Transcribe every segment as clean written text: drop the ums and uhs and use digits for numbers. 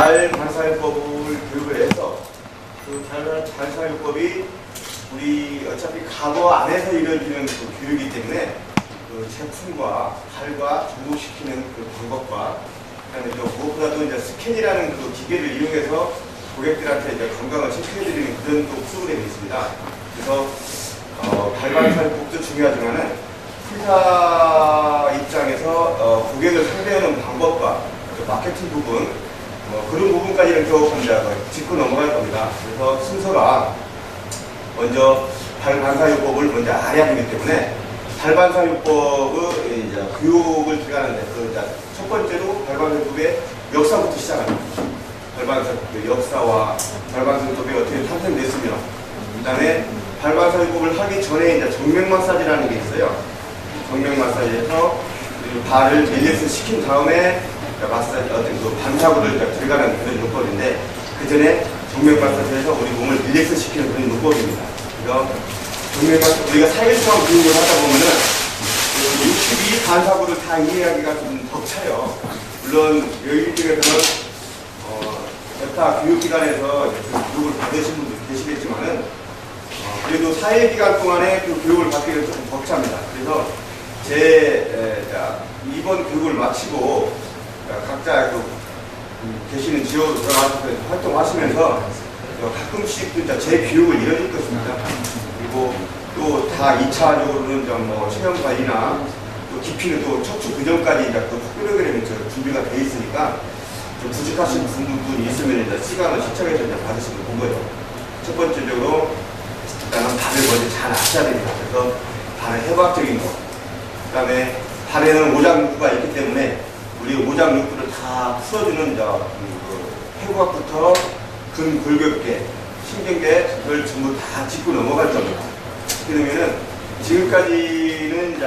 자활반사요법을 교육을 해서 그 자활반사요법이 우리 어차피 과거 안에서 이루어지는 그 교육이기 때문에 그 제품과 발과 접목시키는 그 방법과 그다음에 무엇보다도 이제 스캔이라는 그 기계를 이용해서 고객들한테 이제 건강을 체크해드리는 그런 또 프로그램이 있습니다. 그래서 발반사요법도 중요하지만은 회사 입장에서 고객을 상대하는 방법과 그 마케팅 부분 그런 부분까지는 조금 이제 짚고 넘어갈 겁니다. 그래서 순서가 먼저 발반사요법을 먼저 알아야 되기 때문에 발반사요법의 이제 교육을 들어가는데 첫 번째로 발반사요법의 역사부터 시작합니다. 발반사요법의 역사와 발반사요법이 어떻게 탄생됐으며 그 다음에 발반사요법을 하기 전에 이제 정맥 마사지라는 게 있어요. 정맥 마사지에서 발을 릴렉스 시킨 다음에 마사지 어떤 그 반사구를 들어가는 그런 요법인데 그 전에 정맥 마사지에서 우리 몸을 릴렉스 시키는 그런 요법입니다. 그래서 정맥 마사지 우리가 4일 동안 교육을 하다 보면은 62 반사구를 다 이해하기가 좀 벅차요. 물론 여기 중에서는 여타 교육기관에서 교육을 받으신 분들 계시겠지만은 그래도 4일 기간 동안에 그 교육을 받기는 조금 벅찹니다. 그래서 이번 교육을 마치고 각자 계시는 지역으로 들어가서 활동하시면서 가끔씩 제 교육을 이뤄질 것입니다. 그리고 또 다 2차적으로는 체형 관리나 또 깊이는 또 척추 교정까지 또 프로그램이 준비가 되어 있으니까 좀 부족하신 부분이 있으면 시간을 시청해서 받으시면 본 거예요. 첫 번째적으로 일단은 발을 먼저 잘 아셔야 됩니다. 그래서 발의 해부학적인 거. 그 다음에 발에는 오장육부가 있기 때문에 우리 오장육부를 다 풀어주는 해부학부터 근골격계, 신경계를 전부 다 짚고 넘어갈 겁니다. 그러면은 지금까지는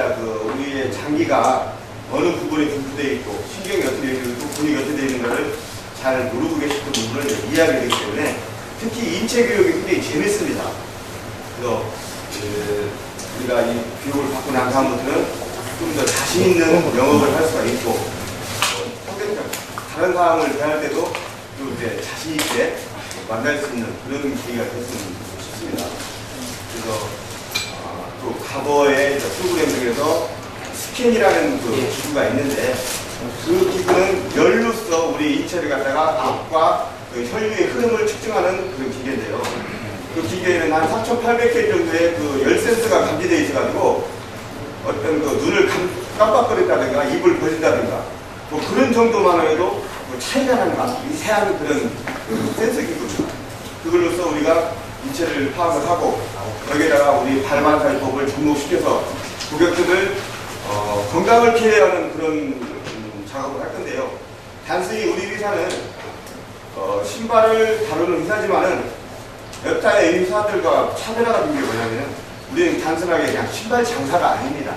우리의 장기가 어느 부분에 분포되어 있고 신경이 어떻게 되어 있고 근육이 어떻게 되어 있는가를 잘 모르고 계시던 부분을 이해하게 되기 때문에 특히 인체 교육이 굉장히 재밌습니다. 그래서 우리가 이 교육을 받고 난 다음부터는 좀 더 자신 있는 영업을 할 수가 있고 다른 사람을 대할 때도 또 이제 자신 있게 만날 수 있는 그런 계기가 됐으면 싶습니다. 그래서 또 과거의 프로그램 중에서 스캔이라는 그 기구가 있는데 그 기구는 열로서 우리 인체를 갖다가 압과 그 혈류의 흐름을 측정하는 그런 기계인데요. 그 기계에는 한 3,800개 정도의 그 열 센서가 감지되어 있어가지고 어떤 그 눈을 깜빡거린다든가 입을 벌린다든가 뭐 그런 정도만 해도 뭐 차이가 나는 미세한 그런 센서 기구입니다. 그걸로써 우리가 인체를 파악을 하고 여기에다가 우리 발반사요법을 접목시켜서 고객들을 건강을 피해하는 그런 작업을 할 건데요. 단순히 우리 의사는 신발을 다루는 의사지만은 여타의 의사들과 차별화가 된 게 뭐냐면은 우리는 단순하게 그냥 신발 장사가 아닙니다.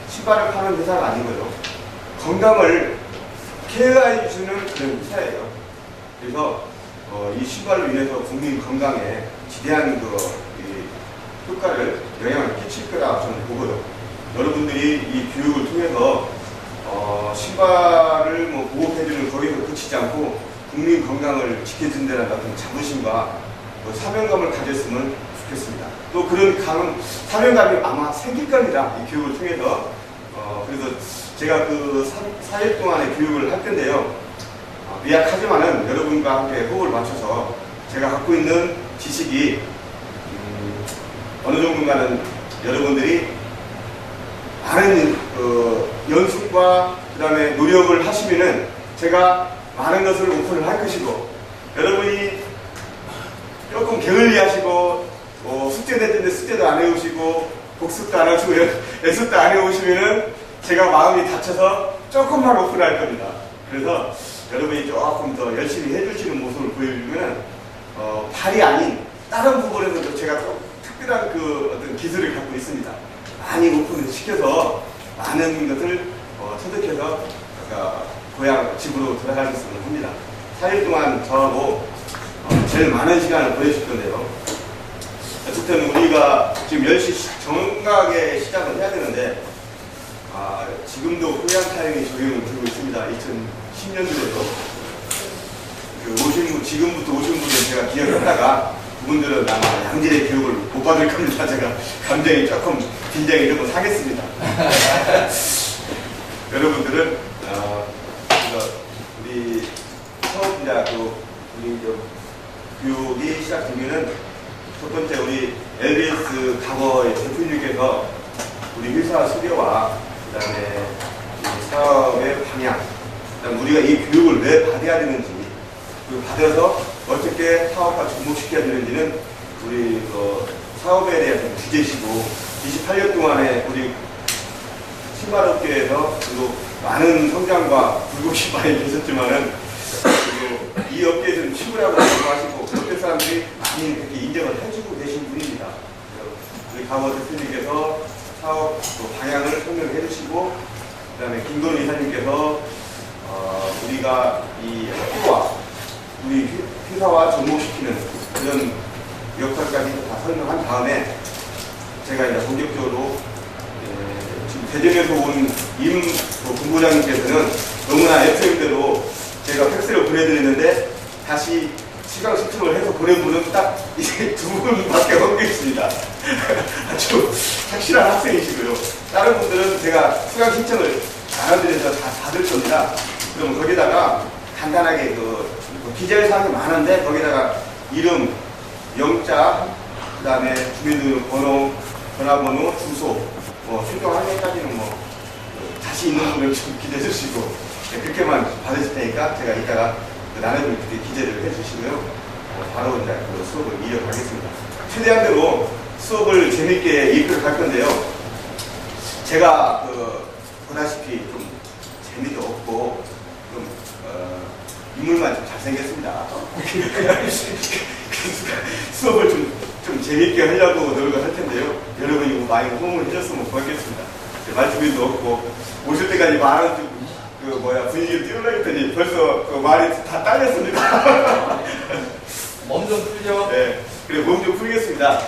신발을 파는 회사가 아니고요. 건강을 케어해 주는 그런 회사예요. 그래서 이 신발로 인해서 국민 건강에 지대한 효과를 영향을 끼칠 거라 저는 보고요. 여러분들이 이 교육을 통해서 신발을 보호해주는 거기서 그치지 않고 국민 건강을 지켜준다는 어떤 자부심과 사명감을 가졌으면 좋겠습니다. 또 그런 사명감이 아마 생길 겁니다. 이 교육을 통해서. 그래서 제가 그 4일 동안의 교육을 할 텐데요. 미약하지만은 여러분과 함께 호흡을 맞춰서 제가 갖고 있는 지식이 어느 정도인가는 여러분들이 많은 연습과 그 다음에 노력을 하시면은 제가 많은 것을 오픈을 할 것이고 여러분이 조금 게을리하시고 숙제 냈는데 숙제도 안 해오시고 복습도 안 하시고 연습도 안 해오시면은 제가 마음이 다쳐서 조금만 오픈할 겁니다. 그래서 여러분이 조금 더 열심히 해주시는 모습을 보여주면 발이 아닌 다른 부분에서도 제가 또 특별한 어떤 기술을 갖고 있습니다. 많이 오픈을 시켜서 많은 것을 터득해서 고향 집으로 돌아가셨으면 합니다. 4일 동안 저하고 제일 많은 시간을 보내실 건데요. 어쨌든 우리가 지금 10시 정각에 시작을 해야 되는데 지금도 코리안 타임이 적용을 되고 있습니다. 2010년도에도 지금부터 오신 분들은 제가 기억했다가 그분들은 아마 양질의 교육을 못 받을 겁니다. 제가 감정이 조금 긴장이 조금 상했습니다. 여러분들은 우리 처음 이제 우리 교육이 시작되면은 첫 번째 우리 LBS 과거의 대표님께서 우리 회사 수료와 그다음에 사업의 방향, 그다음 우리가 이 교육을 왜 받아야 되는지, 그리고 받아서 어떻게 사업과 접목시켜야 되는지는 우리 사업에 대한 주제시고 28년 동안에 우리 신발업계에서 그리고 많은 성장과 굴곡이 많이 계셨지만은 그리고 이 업계에서는 친구라고 말씀하시고 업계 사람들이 많이 그렇게 인정을 해주고 계신 분입니다. 우리 강원 대표님께서 사업 방향을 설명해 주시고, 그 다음에 김건우 이사님께서 우리가 이 학교와 우리 회사와 접목시키는 그런 역할까지 다 설명한 다음에 제가 이제 본격적으로 지금 대전에서 온 임 본부장님께서는 너무나 FM대로 제가 팩스를 보내드렸는데 다시 시간 수정을 해서 보낸 분은 딱 이제 두 분밖에 없겠습니다. 아주 확실한 학생이시고요. 다른 분들은 제가 수강 신청을 나눠드려서 다 받을 겁니다. 그럼 거기다가 간단하게 기재할 사항이 많은데 거기다가 이름, 영자, 그 다음에 주민등록번호, 전화번호, 주소, 출동 한명까지는 자신 있는 분을 좀 기재해 주시고 그렇게만 받으실 테니까 제가 이따가 나눠드릴 때 기재를 해주시고요. 바로 이제 수업을 이어가겠습니다. 최대한대로 수업을 재밌게 이끌어갈 건데요. 제가 보다시피 좀 재미도 없고 좀 인물만 좀 잘생겼습니다. 수업을 좀 재밌게 하려고 노력을 할 텐데요. 여러분이 많이 호응을 해줬으면 고맙겠습니다. 말투비도 없고 오실 때까지 많은 분위기를 띄우려 했더니 벌써 말이 다 딸렸습니다. 몸 좀 풀죠. 네, 그래 몸 좀 풀겠습니다.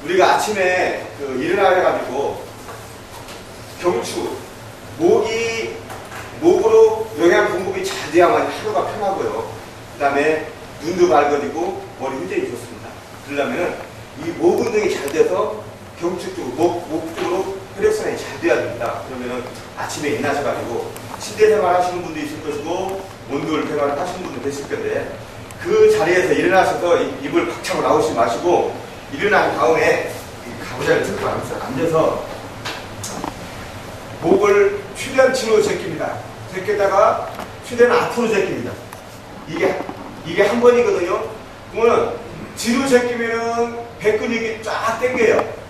우리가 아침에 일어나가지고 경추, 목으로 영양 공급이 잘 돼야만 하루가 편하고요. 그 다음에 눈도 밝아지고 머리 굉장히 좋습니다. 그러려면 이 목 운동이 잘 돼서 경추 쪽, 목 쪽으로 혈액순환이 잘 돼야 됩니다. 그러면 아침에 일어나셔가지고 침대 생활 하시는 분도 있을 것이고 온돌 생활 하시는 분도 계실 건데 그 자리에서 일어나셔서 입을 꽉 차고 나오시지 마시고 일어난 다음에 가부좌를 들고 앉아서 목을 최대한 뒤로 제낍니다. 제끼다가 최대한 앞으로 제낍니다. 이게 한 번이거든요. 그러면 뒤로 제끼면은 배 근육이 쫙 당겨요.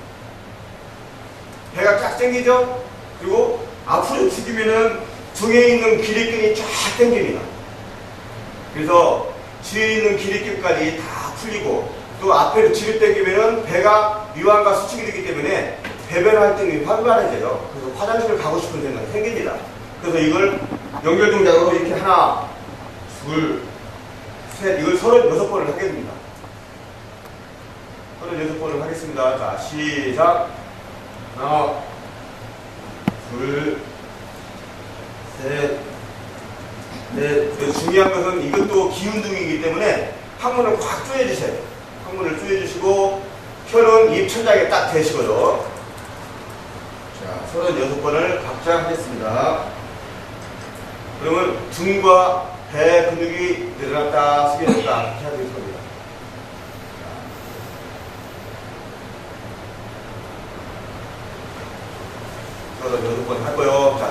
배가 쫙 당기죠? 그리고 앞으로 숙이면은 등에 있는 기립근이 쫙 당깁니다. 그래서 뒤에 있는 기립근까지 다 풀리고 또 앞에로 뒤로 당기면은 배가 위완과 수축이 되기 때문에 배변 활동이 활발해져요. 그래서 화장실을 가고 싶은 생각이 생깁니다. 그래서 이걸 연결 동작으로 이렇게 하나, 둘, 셋, 이걸 36번을 하게 됩니다. 36번을 하겠습니다. 자, 시작. 하나, 둘, 셋, 넷. 중요한 것은 이것도 기운등이기 때문에 항문을 꽉 조여주세요. 항문을 조여주시고 혀는 입 천장에 딱 대시고요. 자, 36번을 각자 하겠습니다. 그러면 등과 배 근육이 내려갔다 숙여졌다 이렇게 해야 되는 겁니다. 36번 하고요. 자,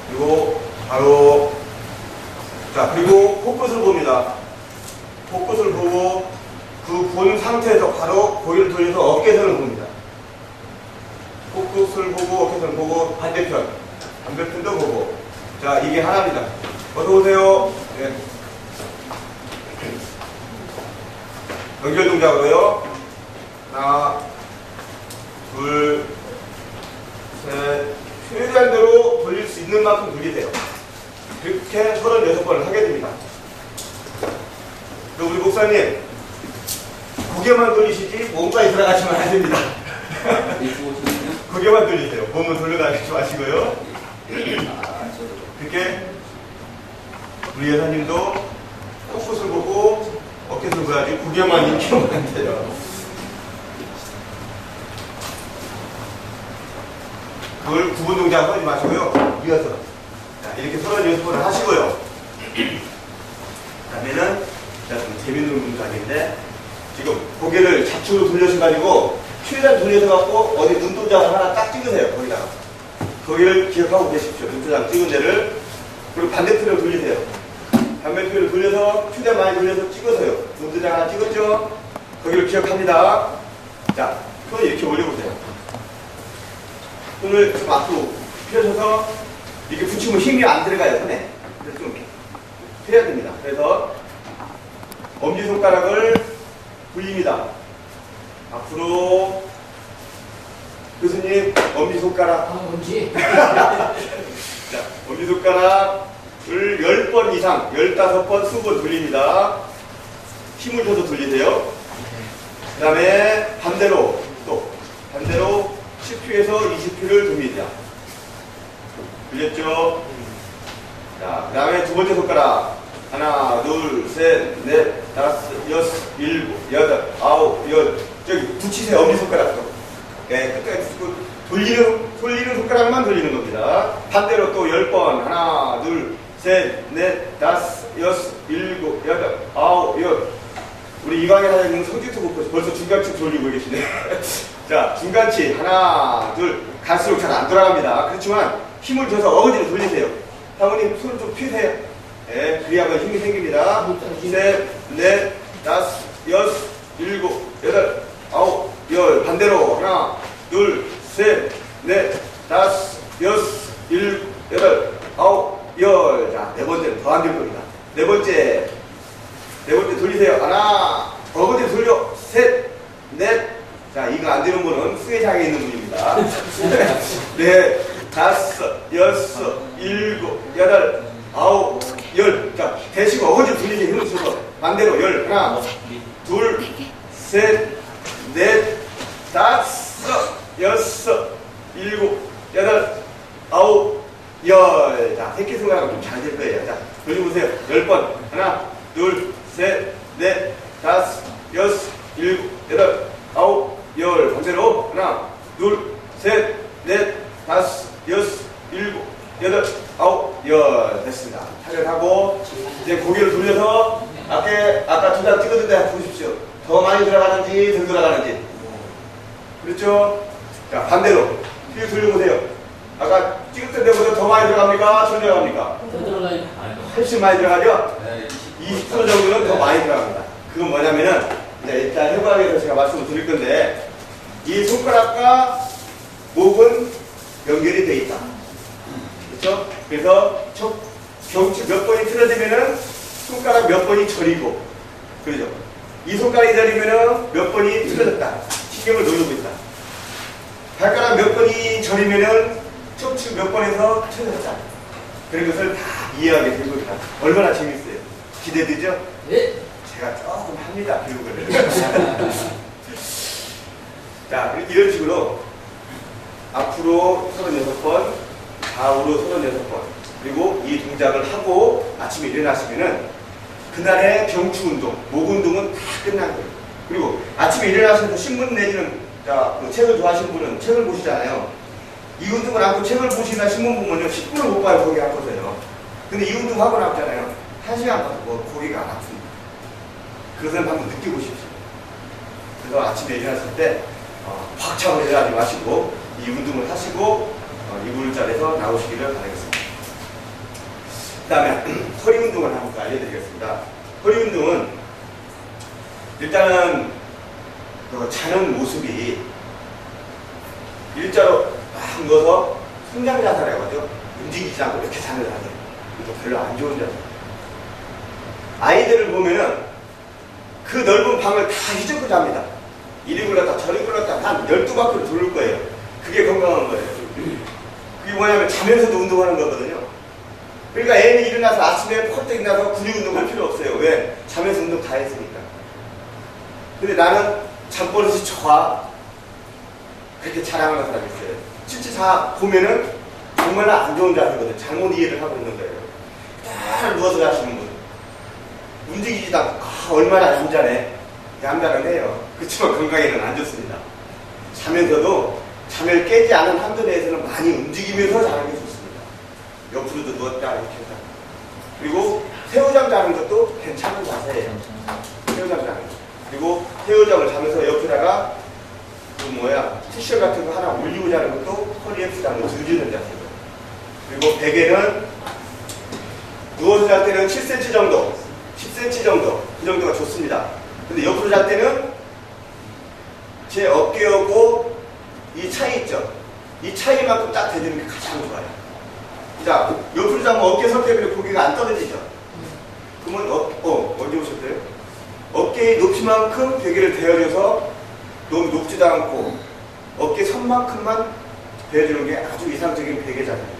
그리고 바로 그리고 코끝을 봅니다. 코끝을 보고 그 본 상태에서 바로 고개를 돌려서 어깨선을 봅니다. 코끝을 보고 어깨선을 보고 반대편도 보고. 자, 이게 하나입니다. 어서 오세요. 네. 연결 동작으로요. 하나, 둘, 셋. 최대한대로 돌릴 수 있는 만큼 돌리세요. 그렇게 36번을 하게 됩니다. 그리고 우리 목사님, 고개만 돌리시지 몸까지 들어가시면 안 됩니다. 고개만 돌리세요. 몸은 돌려가지 마시고요. 그렇게 우리 여사님도 밖에서 봐야지 구경만 인기만 안 돼요. 그걸 구분 동작 하지 마시고요. 이어서 자, 이렇게 36번을 하시고요. 그다음에는 좀 재밌는 동작인데 지금 고개를 좌측으로 돌려셔가지고 최대한 돌려서갖고 어디 눈도장을 하나 딱 찍으세요. 거기다가 거기를 기억하고 계십시오. 눈도장 찍은 데를. 그리고 반대편으로 돌리세요. 반대편으로 돌려서 최대한 많이 돌려서 찍으세요. 눈도장 하나 찍었죠? 거기를 기억합니다. 자, 손 이렇게 올려보세요. 손을 좀 앞으로 펴셔서 이렇게 붙이면 힘이 안 들어가요, 손에. 그래서 좀 펴야 됩니다. 그래서 엄지손가락을 굴립니다. 앞으로. 교수님, 엄지손가락. 뭔지? 자, 엄지손가락을 10번 이상, 15번, 20번 돌립니다. 힘을 줘서 돌리세요. 그 다음에 반대로, 또, 반대로 10회에서 20회를 돕니다. 돌렸죠? 자, 그 다음에 두 번째 손가락. 하나, 둘, 셋, 넷, 다섯, 여섯, 일곱, 여덟, 아홉, 열. 저기 붙이세요. 엄지손가락도. 네, 끝까지 붙이고 돌리는 손가락만 돌리는 겁니다. 반대로 또 10번. 하나, 둘, 셋, 넷, 다섯, 여섯, 일곱, 여덟, 아홉, 열. 우리 이광현 사장님은 성질도 못 보고 벌써 중간치 돌리고 계시네. 자, 중간치. 하나, 둘. 갈수록 잘 안 돌아갑니다. 그렇지만 힘을 줘서 어거지로 돌리세요. 사모님, 손을 좀 피세요. 네, 그래야만 힘이 생깁니다. 셋, 넷, 다섯, 여섯, 일곱, 여덟, 아홉, 열. 반대로. 하나, 둘, 셋, 넷, 다섯, 여섯, 일곱, 여덟, 아홉, 열. 자, 네 번째는 더 안 될 겁니다. 네 번째 돌리세요. 하나, 어거지 돌려. 셋, 넷. 자, 이거 안 되는 분은 수혜장에 있는 분입니다. 넷, 다섯, 여섯, 일곱, 여덟, 아홉, 열. 자, 대시고 어거지 돌리게 힘을 줘서 반대로 열. 하나, 둘, 셋, 넷, 다섯, 여섯, 일곱, 여덟, 아홉, 열. 자, 새끼 손가락은 좀 잘 될 거예요. 자, 돌려보세요. 10번. 하나, 둘, 셋, 넷, 다섯, 여섯, 일곱, 여덟, 아홉, 열. 반대로. 하나, 둘, 셋, 넷, 다섯, 여섯, 일곱, 여덟, 아홉, 열. 됐습니다. 타결하고, 이제 고개를 돌려서, 아까 두 장 찍었는데 보십시오. 더 많이 들어가는지, 덜 들어가는지. 그렇죠? 자, 반대로. 뒤로 돌려보세요. 아까 찍을 때보다 더 많이 들어갑니까? 덜 들어갑니까? 훨씬 많이 들어가죠? 20% 정도는 더 많이 들어갑니다. 그건 뭐냐면은, 이제 일단 해부학에서 제가 말씀을 드릴 건데, 이 손가락과 목은 연결이 되어 있다. 그렇죠? 그래서 경추 몇 번이 틀어지면은 손가락 몇 번이 저리고, 그러죠? 이 손가락이 저리면은 몇 번이 틀어졌다. 신경을 누르고 있다. 발가락 몇 번이 저리면은 척추 몇 번에서 틀어졌다. 그런 것을 다 이해하게 될 겁니다. 얼마나 재밌어요. 기대되죠? 네. 제가 조금 합니다, 교육을. 자, 이런 식으로 앞으로 36번, 좌우로 36번, 그리고 이 동작을 하고 아침에 일어나시면은 그날의 경추 운동, 목 운동은 다 끝난 거예요. 그리고 아침에 일어나셔서 신문 내지는 그 책을 좋아하시는 분은 책을 보시잖아요. 이 운동을 하고 책을 보시나 신문 보면요 10분을 못 봐요. 거기 아파서요. 근데 이 운동 하고 나왔잖아요. 1시간 가도 거기가 안 아픕니다. 그것을 한번 느껴보십시오. 그래서 아침에 일어났을 때 확 차고 일어나지 마시고 이 운동을 하시고 이불 자리에서 나오시기를 바라겠습니다. 그 다음에 허리 운동을 한번 알려드리겠습니다. 허리 운동은 일단은 자는 모습이 일자로 막 누워서 성장 자세라고 하죠. 움직이지 않고 이렇게 자는 자세. 이거 별로 안 좋은 자세. 아이들을 보면은 그 넓은 방을 다 휘젓고 잡니다. 이리 굴렀다 저리 굴렀다 한 12바퀴를 돌릴 거예요. 그게 건강한 거예요. 그게 뭐냐면 자면서도 운동하는 거거든요. 그러니까 애는 일어나서 아침에 펄떡 일어나서 근육 운동할 필요 없어요. 왜? 자면서 운동 다 했으니까. 근데 나는 잠버릇이 좋아. 그렇게 자랑하는 사람이 있어요. 실제 보면은 정말 안 좋은 자세거든. 잘못 이해를 하고 있는 거예요. 딱 누워서 자시는 분. 움직이지도 않고 얼마나 얌전은 해요. 그렇지만 건강에는 안 좋습니다. 자면서도 잠을 깨지 않은 한도 내에서는 많이 움직이면서 자는 게 좋습니다. 옆으로도 누웠다 이렇게 했다. 그리고 새우잠 자는 것도 괜찮은 자세예요. 새우잠 자는 거. 그리고 새우잠을 자면서 옆에다가 쿠션 같은 거 하나 올리고 자는 것도 허리에 부담을 덜 주는 자세고. 그리고 베개는 누워서 잘 때는 7cm 정도, 10cm 정도, 그 정도가 좋습니다. 근데 옆으로 잘 때는 제 어깨하고 이 차이 있죠? 이 차이만큼 딱 대주는 게 가장 좋아요. 자, 옆으로 자면 어깨 설 때문에 고개가 안 떨어지죠? 그러면 언제 오셨대요? 어깨의 높이만큼 베개를 대어줘서 너무 높지도 않고 어깨 선만큼만 대어주는 게 아주 이상적인 베개 자세입니다.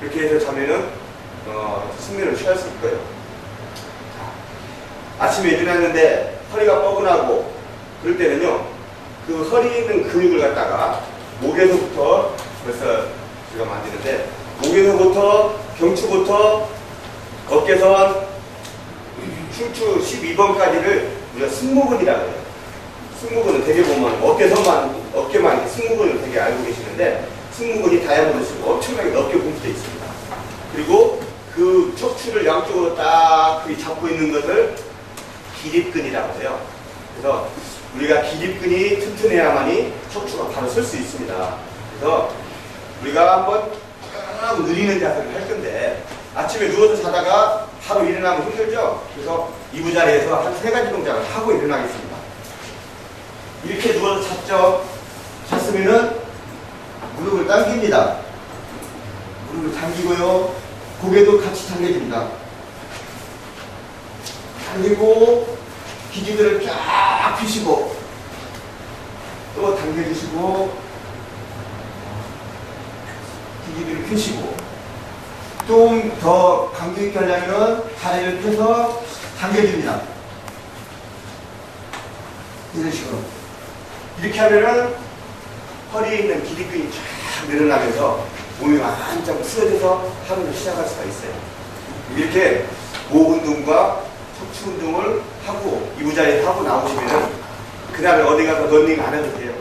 이렇게 해서 자면은 숙면을 취할 수 있고요. 아침에 일어났는데 허리가 뻐근하고 그럴 때는요, 그 허리에 있는 근육을 갖다가 목에서부터, 그래서 제가 만드는데 목에서부터 경추부터 어깨선 흉추 12번까지를 우리가 승모근이라고 해요. 승모근은 되게 보면 어깨만 이렇게 승모근을 되게 알고 계시는데, 승모근이 다이아몬드식으로 엄청나게 넓게 분포되어 있습니다. 그리고 그 척추를 양쪽으로 딱 잡고 있는 것을 기립근이라고 해요. 그래서 우리가 기립근이 튼튼해야만이 척추가 바로 설 수 있습니다. 그래서 우리가 한번 쭉 느리는 자세를 할 건데, 아침에 누워서 자다가 바로 일어나면 힘들죠? 그래서 이부자리에서 한 3가지 동작을 하고 일어나겠습니다. 이렇게 누워서 잤으면은 무릎을 당깁니다. 무릎을 당기고요. 고개도 같이 당겨줍니다. 당기고 기지들을 쫙 펴시고 또 당겨주시고 기지들을 펴시고 좀 더 감격 있게 하려면 다리를 펴서 당겨줍니다. 이런 식으로. 이렇게 하면은 허리에 있는 기립근이 쫙 늘어나면서 몸이 완전 풀어져서 하루를 시작할 수가 있어요. 이렇게 목 운동과 척추 운동을 하고 이부자리에 하고 나오시면은 그 다음에 어디 가서 런닝 안 해도 돼요.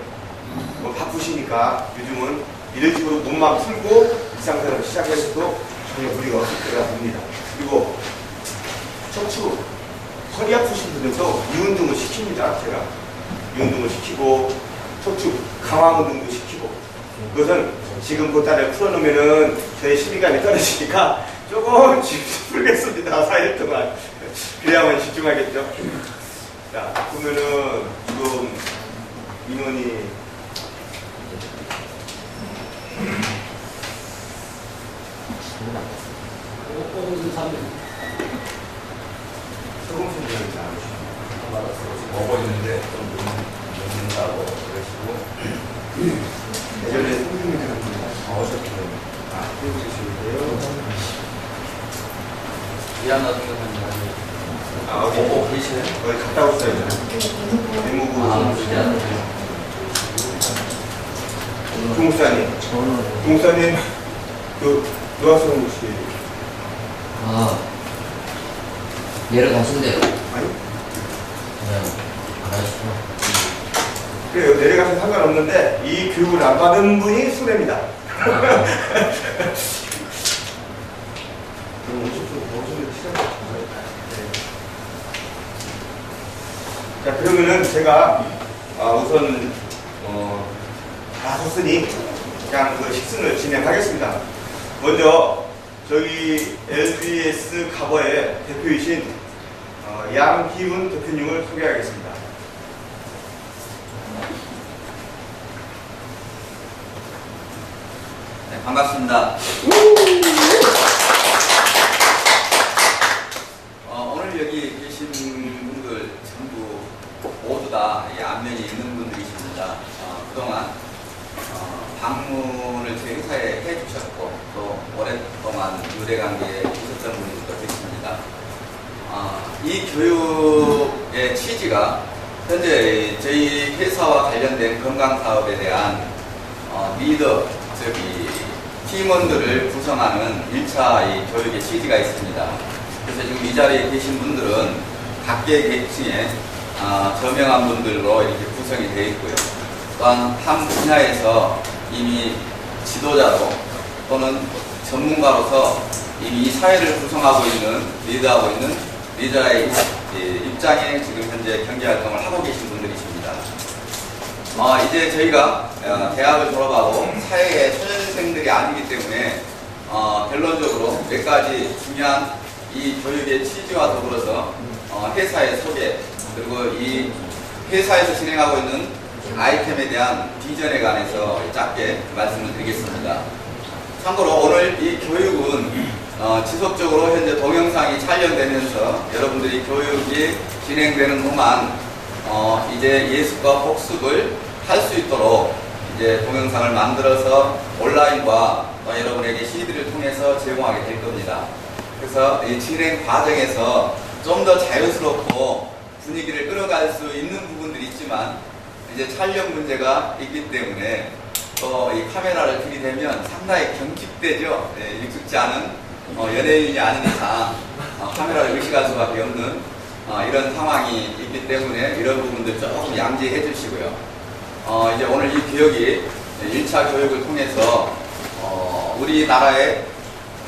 뭐 바쁘시니까 요즘은 이런 식으로 몸만 풀고 일상생활을 시작해서도 전혀 무리가 없을 때가 됩니다. 그리고 척추 허리 아프신 분들도 이 운동을 시킵니다. 제가 이 운동을 시키고 척추 강화 운동도 시키고, 그것은 지금 보따리를 풀어놓으면은 저의 시비감이 떨어지니까 조금 풀겠습니다. 4일 동안. 그래야만 집중하겠죠. 자, 보면은 지금 인원이 조금 생각이 나오시죠. 먹어있는데 좀 늦는다고 그러시고. 예전에 선생님이랑 오셨거든요. 해보시는데요. 미안하다 생각하면 보고 계시네. 거기 갔다 오셨어요. 대무구 중국사님. 중국사님, 노학성 씨. 내려가신대요. 아니? 그냥 알았어. 그래요. 내려가서 상관없는데 이 교육을 안 받은 분이 손해입니다. 그럼 50분 시작할까요? 자, 그러면은 제가 우선 다 섰으니 그냥 그 식순을 진행하겠습니다. 먼저 저희 LBS 가버의 대표이신 양희훈 대표님을 소개하겠습니다. 네, 반갑습니다. 오늘 여기 계신 분들 전부 모두 다 안면이 있는 분들이십니다. 그동안 방문을 제 회사에 해주셨고 또 오랫동안 유대관계에 있었던 분들도 계십니다. 이 교육의 취지가 현재 저희 회사와 관련된 건강사업에 대한 리더, 즉 팀원들을 구성하는 1차 이 교육의 취지가 있습니다. 그래서 지금 이 자리에 계신 분들은 각계 계층의 저명한 분들로 이렇게 구성이 되어 있고요. 또한 한 분야에서 이미 지도자로 또는 전문가로서 이미 이 사회를 구성하고 있는, 리드하고 있는 리더의 입장에 지금 현재 경제활동을 하고 계신 분들이십니다. 이제 저희가 대학을 졸업하고 사회의 초년생들이 아니기 때문에 결론적으로 몇 가지 중요한 이 교육의 취지와 더불어서 회사의 소개, 그리고 이 회사에서 진행하고 있는 아이템에 대한 비전에 관해서 짧게 말씀을 드리겠습니다. 참고로 오늘 이 교육은 지속적으로 현재 동영상이 촬영되면서 여러분들이 교육이 진행되는 동안 이제 예습과 복습을 할 수 있도록 이제 동영상을 만들어서 온라인과 또 여러분에게 CD를 통해서 제공하게 될 겁니다. 그래서 이 진행 과정에서 좀 더 자유스럽고 분위기를 끌어갈 수 있는 부분들이 있지만 이제 촬영 문제가 있기 때문에 또 이 카메라를 들이대면 상당히 경직되죠. 익숙지 않은 연예인이 아닌 이상 카메라를 의식할 수밖에 없는 이런 상황이 있기 때문에 이런 부분들 조금 양지해 주시고요. 이제 오늘 이 교육이 1차 교육을 통해서 우리나라의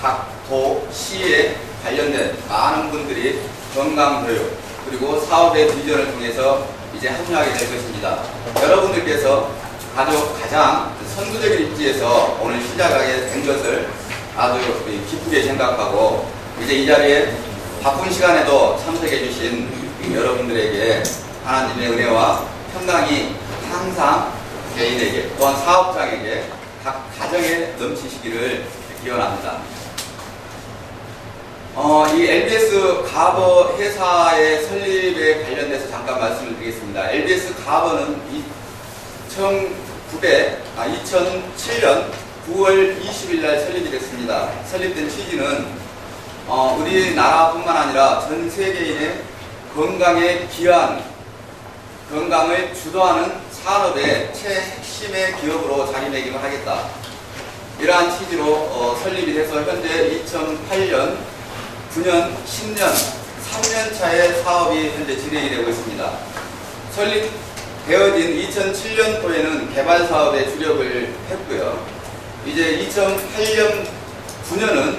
각 도, 시에 관련된 많은 분들이 건강교육 그리고 사업의 비전을 통해서 이제 합류하게 될 것입니다. 여러분들께서 가장 선두적인 입지에서 오늘 시작하게 된 것을 아주 기쁘게 생각하고 이제 이 자리에 바쁜 시간에도 참석해 주신 여러분들에게 하나님의 은혜와 평강이 항상 개인에게 또한 사업장에게 각 가정에 넘치시기를 기원합니다. 이 LBS 가버 회사의 설립에 관련돼서 잠깐 말씀을 드리겠습니다. LBS 가버는 2007년 9월 20일 날 설립이 됐습니다. 설립된 취지는 우리나라뿐만 아니라 전 세계인의 건강에 기여한, 건강을 주도하는 산업의 최핵심의 기업으로 자리매김을 하겠다. 이러한 취지로 설립이 돼서 현재 2008년, 9년, 10년, 3년 차의 사업이 현재 진행이 되고 있습니다. 설립되어진 2007년도에는 개발 사업에 주력을 했고요. 이제 2008년, 9년은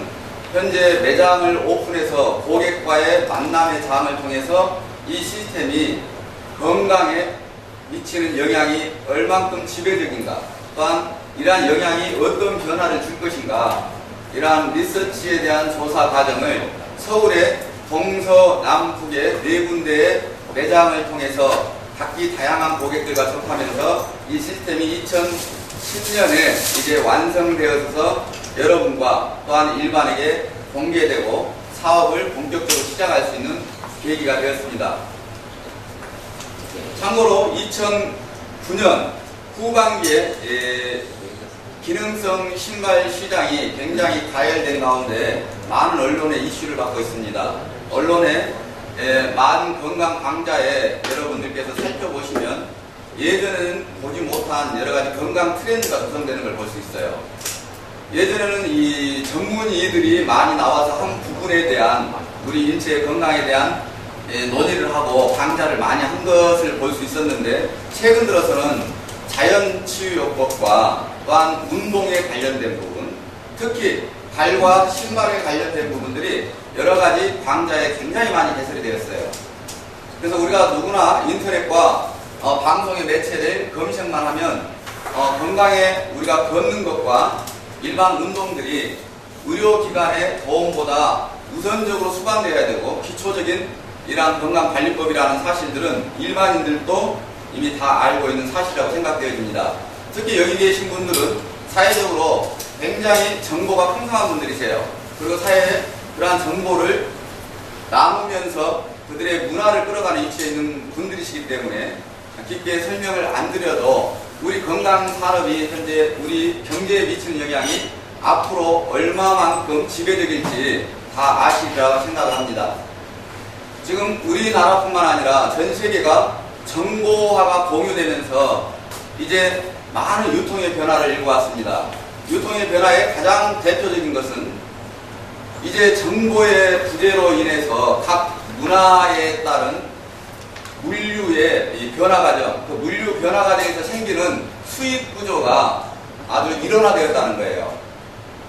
현재 매장을 오픈해서 고객과의 만남의 장을 통해서 이 시스템이 건강에 미치는 영향이 얼만큼 지배적인가, 또한 이러한 영향이 어떤 변화를 줄 것인가, 이러한 리서치에 대한 조사 과정을 서울의 동서남북의 4군데의 매장을 통해서 각기 다양한 고객들과 접하면서 이 시스템이 2010년에 이제 완성되어서 여러분과 또한 일반에게 공개되고 사업을 본격적으로 시작할 수 있는 계기가 되었습니다. 참고로 2009년 후반기에 기능성 신발 시장이 굉장히 가열된 가운데 많은 언론의 이슈를 받고 있습니다. 언론의 많은 건강 강좌에 여러분들께서 살펴보시면 예전에는 보지 못한 여러 가지 건강 트렌드가 조성되는 걸 볼 수 있어요. 예전에는 이 전문의들이 많이 나와서 한 부분에 대한 우리 인체의 건강에 대한 논의를 하고 강좌를 많이 한 것을 볼 수 있었는데 최근 들어서는 자연치유요법과 또한 운동에 관련된 부분, 특히 발과 신발에 관련된 부분들이 여러 가지 강좌에 굉장히 많이 개설이 되었어요. 그래서 우리가 누구나 인터넷과 방송의 매체를 검색만 하면 건강에 우리가 걷는 것과 일반 운동들이 의료기관의 도움보다 우선적으로 수반되어야 되고 기초적인 이러한 건강관리법이라는 사실들은 일반인들도 이미 다 알고 있는 사실이라고 생각되어집니다. 특히 여기 계신 분들은 사회적으로 굉장히 정보가 풍성한 분들이세요. 그리고 사회에 그러한 정보를 나누면서 그들의 문화를 끌어가는 위치에 있는 분들이시기 때문에 깊게 설명을 안 드려도 우리 건강산업이 현재 우리 경제에 미치는 영향이 앞으로 얼마만큼 지배적일지 다 아시리라고 생각을 합니다. 지금 우리나라뿐만 아니라 전 세계가 정보화가 공유되면서 이제 많은 유통의 변화를 일궈왔습니다. 유통의 변화의 가장 대표적인 것은 이제 정보의 부재로 인해서 각 문화에 따른 물류의 이 변화 과정, 그 물류 변화 과정에서 생기는 수입 구조가 아주 일원화되었다는 거예요.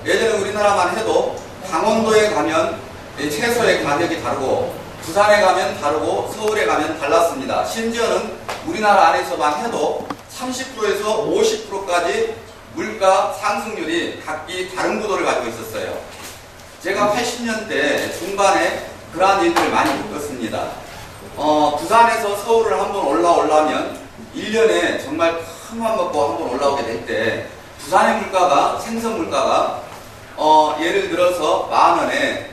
예전에 우리나라만 해도 강원도에 가면 채소의 가격이 다르고 부산에 가면 다르고 서울에 가면 달랐습니다. 심지어는 우리나라 안에서만 해도 30%에서 50%까지 물가 상승률이 각기 다른 구도를 가지고 있었어요. 제가 80년대 중반에 그러한 일들을 많이 겪었습니다. 부산에서 서울을 한번 올라오려면 1년에 정말 큰 맘 먹고 한번 올라오게 될 때 부산의 물가가, 생선 물가가 예를 들어서 10,000원에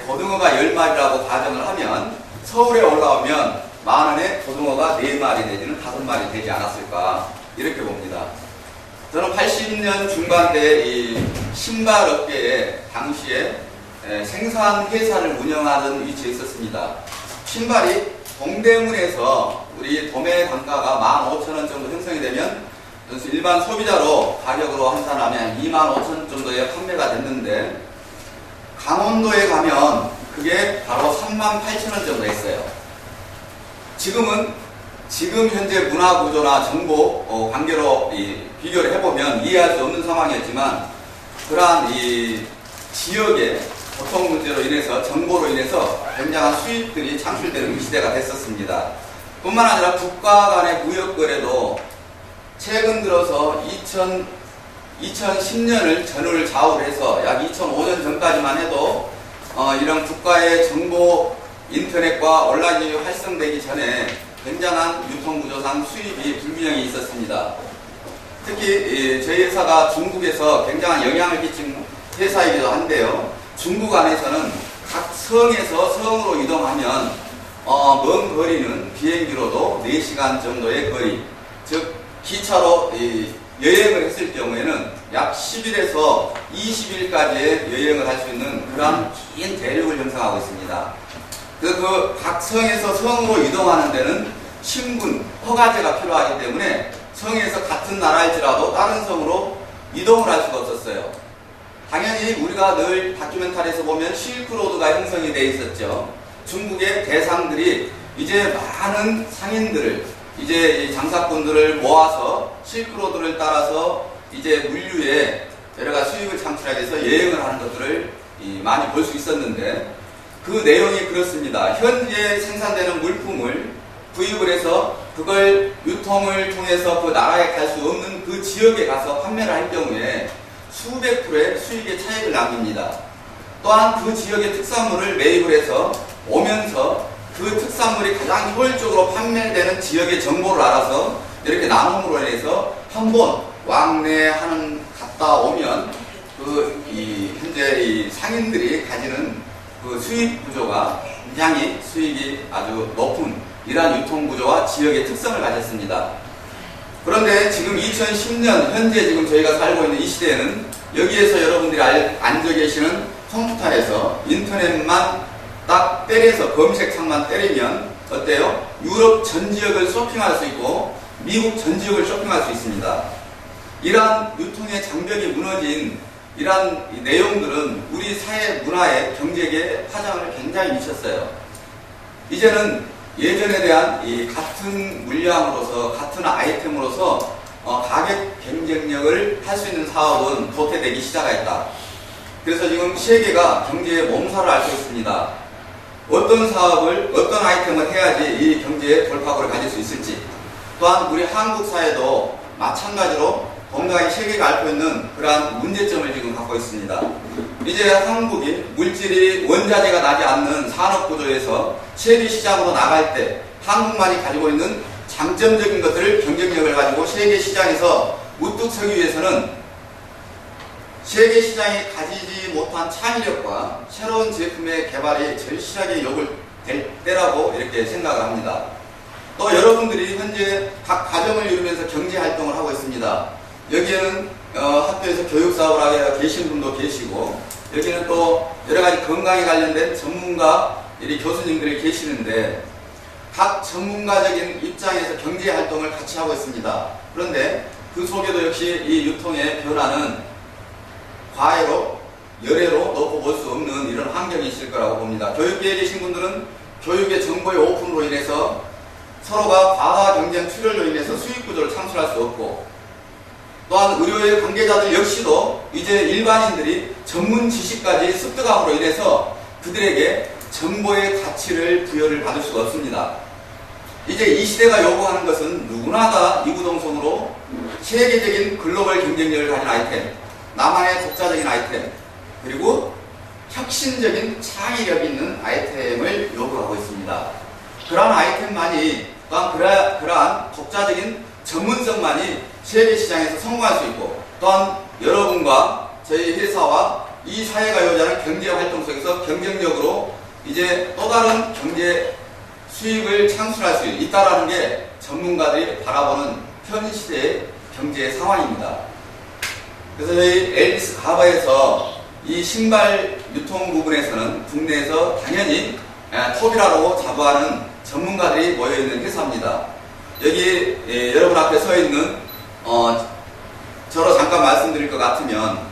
고등어가 10마리라고 가정을 하면 서울에 올라오면 10,000원에 고등어가 4마리 내지는 5마리 되지 않았을까 이렇게 봅니다. 저는 80년 중반대 이 신발 업계에 당시에 생산 회사를 운영하던 위치에 있었습니다. 신발이 동대문에서 우리 도매 단가가 15,000원 정도 형성이 되면 일반 소비자로 가격으로 환산하면 25,000원 정도에 판매가 됐는데 강원도에 가면 그게 바로 38,000원 정도 했어요. 지금 현재 문화 구조나 정보 관계로 비교를 해보면 이해할 수 없는 상황이었지만 그러한 이 지역의 교통 문제로 인해서 정보로 인해서 굉장한 수입들이 창출되는 시대가 됐었습니다. 뿐만 아니라 국가 간의 무역 거래도 최근 들어서 2010년을 전후를 좌우를 해서 약 2005년 전까지만 해도 이런 국가의 정보 인터넷과 온라인이 활성되기 전에 굉장한 유통구조상 수입이 불균형이 있었습니다. 특히 저희 회사가 중국에서 굉장한 영향을 끼친 회사이기도 한데요. 중국 안에서는 각 성에서 성으로 이동하면 먼 거리는 비행기로도 4시간 정도의 거리, 즉 기차로 여행을 했을 경우에는 약 10일에서 20일까지의 여행을 할 수 있는 그러한 긴 대륙을 형성하고 있습니다. 그 각 성에서 성으로 이동하는 데는 신분, 허가제가 필요하기 때문에 성에서 같은 나라일지라도 다른 성으로 이동을 할 수가 없었어요. 당연히 우리가 늘 다큐멘터리에서 보면 실크로드가 형성이 되어 있었죠. 중국의 대상들이 이제 많은 상인들을, 이제 장사꾼들을 모아서 실크로드를 따라서 이제 물류에 여러가지 수익을 창출하기 위해서 여행을 하는 것들을 많이 볼 수 있었는데 그 내용이 그렇습니다. 현재 생산되는 물품을 구입을 해서 그걸 유통을 통해서 그 나라에 갈 수 없는 그 지역에 가서 판매를 할 경우에 수백 프로의 수익의 차익을 남깁니다. 또한 그 지역의 특산물을 매입을 해서 오면서 그 특산물이 가장 효율적으로 판매되는 지역의 정보를 알아서 이렇게 나눔으로 인해서 한번 왕래하는 갔다 오면 현재 이 상인들이 가지는 그 수익 구조가 굉장히 수익이 아주 높은 이러한 유통 구조와 지역의 특성을 가졌습니다. 그런데 지금 2010년 현재 지금 저희가 살고 있는 이 시대에는 여기에서 여러분들이 앉아 계시는 컴퓨터에서 인터넷만 딱 때려서 검색창만 때리면 어때요? 유럽 전 지역을 쇼핑할 수 있고 미국 전 지역을 쇼핑할 수 있습니다. 이러한 유통의 장벽이 무너진 이러한 내용들은 우리 사회 문화의 경제계에 파장을 굉장히 미쳤어요. 이제는 예전에 대한 이 같은 물량으로서 같은 아이템으로서 가격 경쟁력을 할 수 있는 사업은 도태되기 시작했다. 그래서 지금 세계가 경제의 몸살을 앓고 있습니다. 어떤 사업을, 어떤 아이템을 해야지 이 경제의 돌파구를 가질 수 있을지, 또한 우리 한국 사회도 마찬가지로 건강히 세계가 앓고 있는 그러한 문제점을 지금 갖고 있습니다. 이제 한국이 물질이 원자재가 나지 않는 산업 구조에서 세계 시장으로 나갈 때 한국만이 가지고 있는 장점적인 것들을 경쟁력을 가지고 세계 시장에서 우뚝 서기 위해서는 세계 시장이 가지지 못한 창의력과 새로운 제품의 개발이 절실하게 요구될 때라고 이렇게 생각을 합니다. 또 여러분들이 현재 각 가정을 이루면서 경제 활동을 하고 있습니다. 여기에는 학교에서 교육사업을 하게 계신 분도 계시고, 여기는 또 여러가지 건강에 관련된 전문가 교수님들이 계시는데 각 전문가적인 입장에서 경제 활동을 같이 하고 있습니다. 그런데 그 속에도 역시 이 유통의 변화는 과외로 열애로 놓고 볼 수 없는 이런 환경이 있을 거라고 봅니다. 교육계에 계신 분들은 교육의 정보의 오픈으로 인해서 서로가 과다 경쟁 출혈로 인해서 수익 구조를 창출할 수 없고, 또한 의료의 관계자들 역시도 이제 일반인들이 전문 지식까지 습득함으로 인해서 그들에게 정보의 가치를 부여를 받을 수가 없습니다. 이제 이 시대가 요구하는 것은 누구나 다 이구동성으로 세계적인 글로벌 경쟁력을 가진 아이템, 나만의 독자적인 아이템, 그리고 혁신적인 창의력 있는 아이템을 요구하고 있습니다. 그러한 아이템만이, 또한 그러한 독자적인 전문성만이 세계 시장에서 성공할 수 있고, 또한 여러분과 저희 회사와 이 사회가 요구하는 경제 활동 속에서 경쟁력으로 이제 또 다른 경제 수익을 창출할 수 있다라는 게 전문가들이 바라보는 현 시대의 경제 상황입니다. 그래서 저희 엘비스 가버에서 이 신발 유통 부분에서는 국내에서 당연히 톱이라고 자부하는 전문가들이 모여있는 회사입니다. 여기 여러분 앞에 서 있는 저로 잠깐 말씀드릴 것 같으면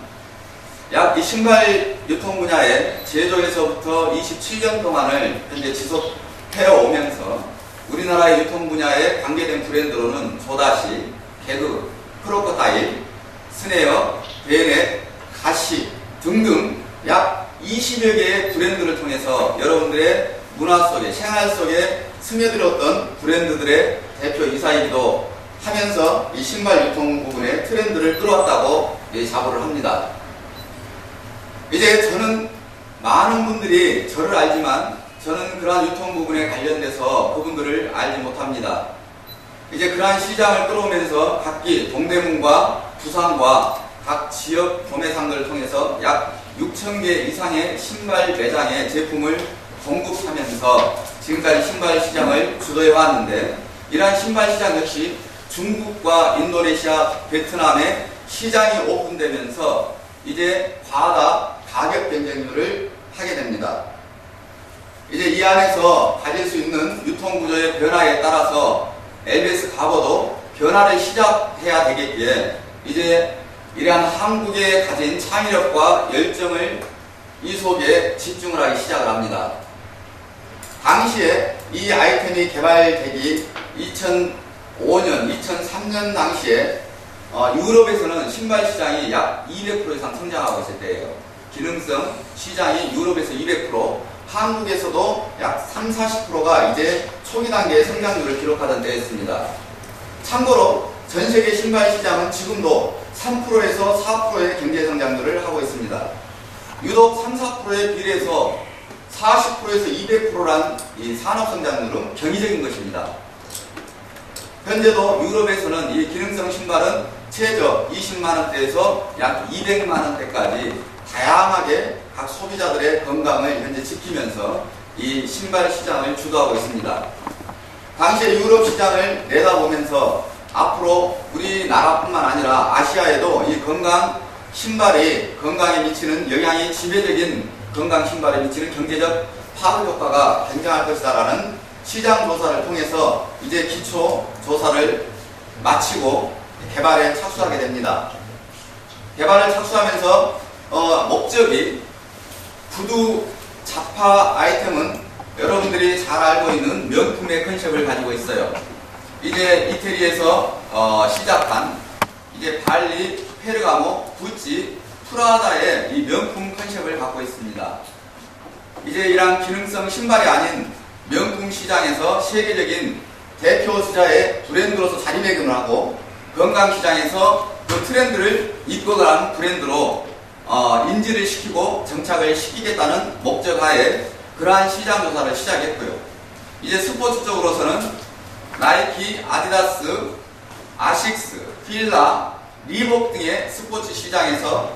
약 이 신발 유통 분야의 제조에서부터 27년 동안을 현재 지속해 오면서 우리나라의 유통 분야에 관계된 브랜드로는 조다시, 개그, 크로커다일, 스네어, 베넷, 가시 등등 약 20여 개의 브랜드를 통해서 여러분들의 문화 속에, 생활 속에 스며들었던 브랜드들의 대표 이사이기도 하면서 이 신발 유통 부분의 트렌드를 끌어왔다고 자부를 합니다. 이제 저는 많은 분들이 저를 알지만 저는 그러한 유통 부분에 관련돼서 그분들을 알지 못합니다. 이제 그러한 시장을 끌어오면서 각기 동대문과 부산과 각 지역 도매상들을 통해서 약 6,000개 이상의 신발 매장의 제품을 공급하면서 지금까지 신발 시장을 주도해 왔는데, 이러한 신발 시장 역시 중국과 인도네시아, 베트남의 시장이 오픈되면서 이제 과다 가격 경쟁률을 하게 됩니다. 이제 이 안에서 가질 수 있는 유통구조의 변화에 따라서 엘비스 가버도 변화를 시작해야 되겠기에 이제 이러한 한국에 가진 창의력과 열정을 이 속에 집중을 하기 시작을 합니다. 당시에 이 아이템이 개발되기 2005년, 2003년 당시에 유럽에서는 신발 시장이 약 200% 이상 성장하고 있을 때예요. 기능성 시장이 유럽에서 200%, 한국에서도 약 30-40%가 이제 초기 단계의 성장률을 기록하던 때였습니다. 참고로 전 세계 신발 시장은 지금도 3%에서 4%의 경제 성장률을 하고 있습니다. 유독 3-4%에 비례해서 40%에서 200%란 이 산업 성장률은 경이적인 것입니다. 현재도 유럽에서는 이 기능성 신발은 최저 20만원대에서 약 200만원대까지 다양하게 각 소비자들의 건강을 현재 지키면서 이 신발 시장을 주도하고 있습니다. 당시에 유럽 시장을 내다보면서 앞으로 우리나라뿐만 아니라 아시아에도 이 건강 신발이 건강에 미치는 영향이 지배적인 건강 신발에 미치는 경제적 파급 효과가 굉장할 것이다라는 시장 조사를 통해서 이제 기초 조사를 마치고 개발에 착수하게 됩니다. 개발을 착수하면서 목적이 구두 자파 아이템은 여러분들이 잘 알고 있는 명품의 컨셉을 가지고 있어요. 이제 이태리에서 시작한 이제 발리, 페르가모, 구찌, 프라다의 이 명품 컨셉을 갖고 있습니다. 이제 이러한 기능성 신발이 아닌 명품 시장에서 세계적인 대표 주자의 브랜드로서 자리매김을 하고 건강 시장에서 그 트렌드를 이끌어가는 브랜드로 인지를 시키고 정착을 시키겠다는 목적하에 그러한 시장 조사를 시작했고요. 이제 스포츠 쪽으로서는 나이키, 아디다스, 아식스, 필라, 리복 등의 스포츠 시장에서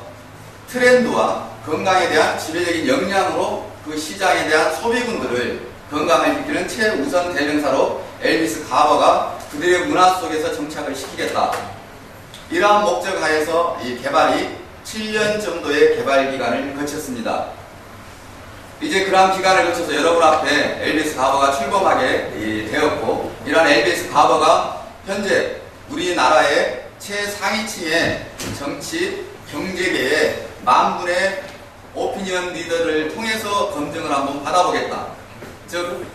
트렌드와 건강에 대한 지배적인 역량으로 그 시장에 대한 소비군들을 건강을 지키는 최우선 대명사로 엘비스 가버가 그들의 문화 속에서 정착을 시키겠다. 이러한 목적 하에서 이 개발이 7년 정도의 개발 기간을 거쳤습니다. 이제 그러한 기간을 거쳐서 여러분 앞에 엘비스 가버가 출범하게 되었고, 이러한 엘비스 가버가 현재 우리나라의 최상위층의 정치, 경제계의 만분의 오피니언 리더를 통해서 검증을 한번 받아보겠다. 즉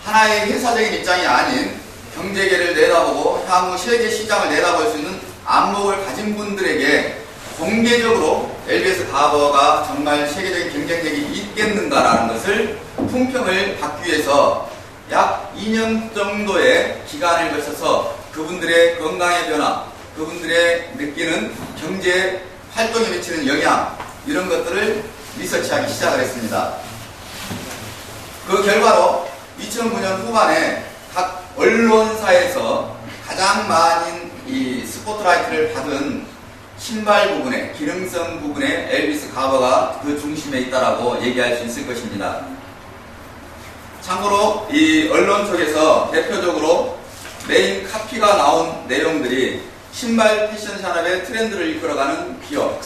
하나의 회사적인 입장이 아닌 경제계를 내다보고 향후 세계 시장을 내다볼 수 있는 안목을 가진 분들에게 공개적으로 LBS 가버가 정말 세계적인 경쟁력이 있겠는가라는 것을 품평을 받기 위해서 약 2년 정도의 기간을 거쳐서 그분들의 건강의 변화, 그분들의 느끼는 경제 활동에 미치는 영향, 이런 것들을 리서치하기 시작을 했습니다. 그 결과로 2009년 후반에 각 언론사에서 가장 많은 이 스포트라이트를 받은 신발 부분에, 기능성 부분에 엘비스 가버가 그 중심에 있다라고 얘기할 수 있을 것입니다. 참고로 이 언론 쪽에서 대표적으로 메인 카피가 나온 내용들이 신발 패션 산업의 트렌드를 이끌어가는 기업,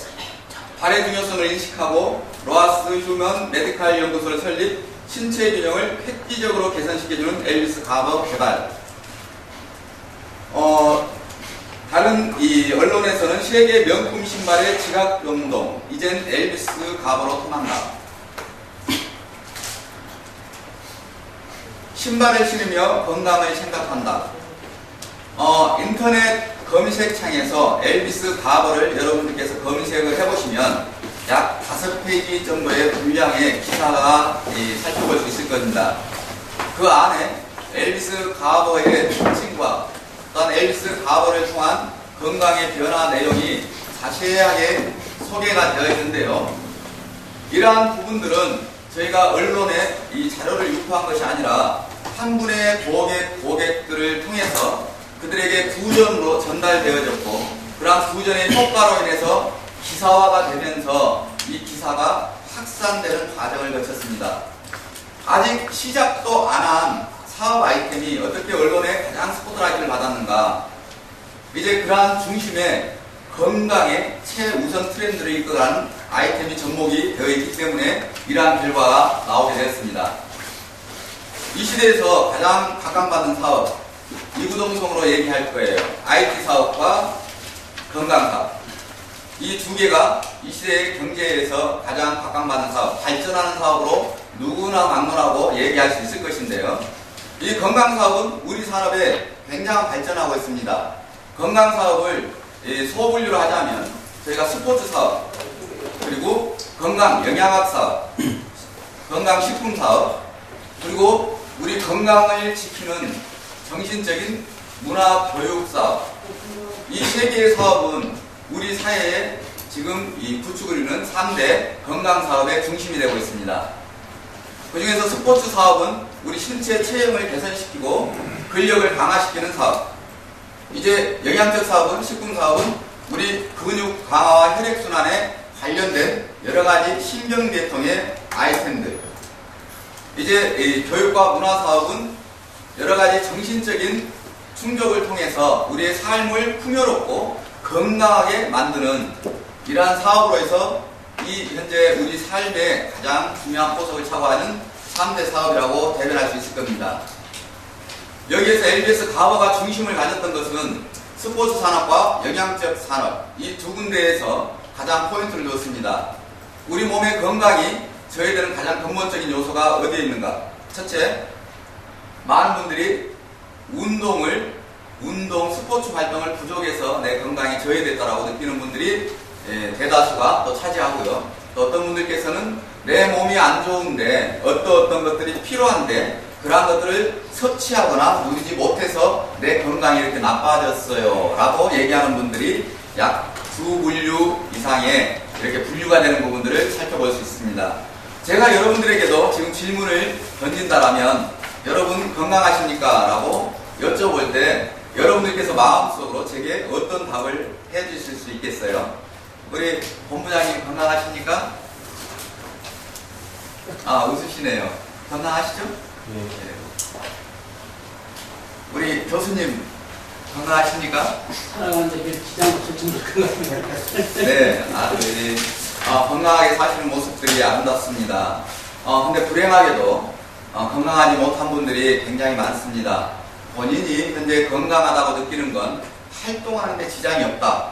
발의 중요성을 인식하고 로하스 휴먼 메디칼 연구소를 설립, 신체 균형을 획기적으로 개선시켜주는 엘비스 가버 개발. 다른 이 언론에서는 세계 명품 신발의 지각 운동, 이젠 엘비스 가버로 통한다. 신발을 신으며 건강을 생각한다. 인터넷 검색창에서 엘비스 가버를 여러분들께서 검색을 해보시면 약 5페이지 정도의 분량의 기사가 살펴볼 수 있을 겁니다. 그 안에 엘비스 가버의 특징과 또한 엘비스 가버를 통한 건강의 변화 내용이 자세하게 소개가 되어 있는데요. 이러한 부분들은 저희가 언론에 이 자료를 유포한 것이 아니라 한 분의 고객들을 통해서 그들에게 구전으로 전달되어졌고, 그러한 구전의 효과로 인해서 기사화가 되면서 이 기사가 확산되는 과정을 거쳤습니다. 아직 시작도 안 한 사업 아이템이 어떻게 언론에 가장 스포트라이트를 받았는가? 이제 그러한 중심에 건강의 최우선 트렌드를 이끌어가는 아이템이 접목이 되어 있기 때문에 이러한 결과가 나오게 되었습니다. 이 시대에서 가장 각광받는 사업, 이구동성으로 얘기할 거예요. IT 사업과 건강 사업. 이 두 개가 이 시대의 경제에서 가장 각광받는 사업, 발전하는 사업으로 누구나 막론하고 얘기할 수 있을 것인데요. 이 건강 사업은 우리 산업에 굉장히 발전하고 있습니다. 건강 사업을 소분류로 하자면 저희가 스포츠 사업, 그리고 건강 영양학 사업, 건강 식품 사업, 그리고 우리 건강을 지키는 정신적인 문화 교육 사업, 이 세 개의 사업은 우리 사회에 지금 이 구축을 이루는 3대 건강 사업의 중심이 되고 있습니다. 그 중에서 스포츠 사업은 우리 신체 체형을 개선시키고 근력을 강화시키는 사업, 이제 영양적 사업은, 식품 사업은 우리 근육 강화와 혈액순환에 관련된 여러가지 신경계통의 아이템들, 이제 이 교육과 문화 사업은 여러가지 정신적인 충격을 통해서 우리의 삶을 풍요롭고 건강하게 만드는 이러한 사업으로 해서 이 현재 우리 삶의 가장 중요한 포석을 차고하는 3대 사업이라고 대변할 수 있을 겁니다. 여기에서 LBS 가버가 중심을 가졌던 것은 스포츠 산업과 영양적 산업, 이 두 군데에서 가장 포인트를 뒀습니다. 우리 몸의 건강이 저희들은 가장 근본적인 요소가 어디에 있는가? 첫째, 많은 분들이 스포츠 활동을 부족해서 내 건강이 저해됐다라고 느끼는 분들이 대다수가 또 차지하고요. 또 어떤 분들께서는 내 몸이 안 좋은데 어떤 것들이 필요한데 그러한 것들을 섭취하거나 누리지 못해서 내 건강이 이렇게 나빠졌어요 라고 얘기하는 분들이 약 2분류 이상의 이렇게 분류가 되는 부분들을 살펴볼 수 있습니다. 제가 여러분들에게도 지금 질문을 던진다라면 여러분 건강하십니까? 라고 여쭤볼 때 여러분들께서 마음속으로 제게 어떤 답을 해주실 수 있겠어요? 우리 본부장님 건강하십니까? 아, 웃으시네요. 건강하시죠? 네. 우리 교수님 건강하십니까? 사랑하는데 기장 없을 건강합니다. 네, 아들이 건강하게 사시는 모습들이 아름답습니다. 근데 불행하게도 건강하지 못한 분들이 굉장히 많습니다. 본인이 현재 건강하다고 느끼는 건 활동하는 데 지장이 없다.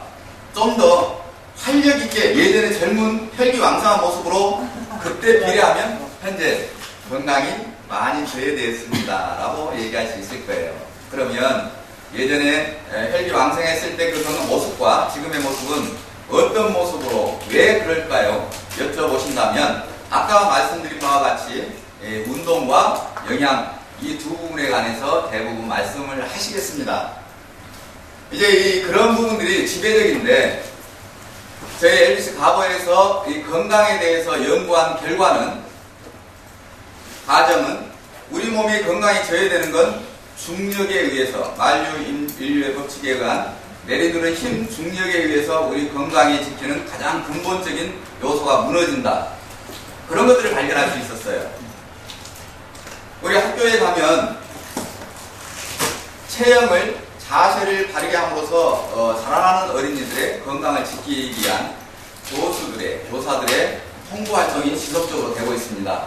좀 더 활력 있게 예전의 젊은 혈기왕성한 모습으로 그때 비례하면 현재 건강이 많이 저해되었습니다 라고 얘기할 수 있을 거예요. 그러면 예전에 혈기 왕성했을 때 그 건강 모습과 지금의 모습은 어떤 모습으로 왜 그럴까요? 여쭤보신다면 아까 말씀드린 바와 같이 운동과 영양 이 두 부분에 관해서 대부분 말씀을 하시겠습니다. 이제 그런 부분들이 지배적인데 저희 엘비스 가버에서 이 건강에 대해서 연구한 과정은 우리 몸이 건강이 저해되는 건 중력에 의해서 만유인류의 법칙에 의한 내리두는 힘 중력에 의해서 우리 건강에 지키는 가장 근본적인 요소가 무너진다. 그런 것들을 발견할 수 있었어요. 우리 학교에 가면 체형을 자세를 바르게 함으로써 자라나는 어린이들의 건강을 지키기 위한 교사들의 홍보 활동이 지속적으로 되고 있습니다.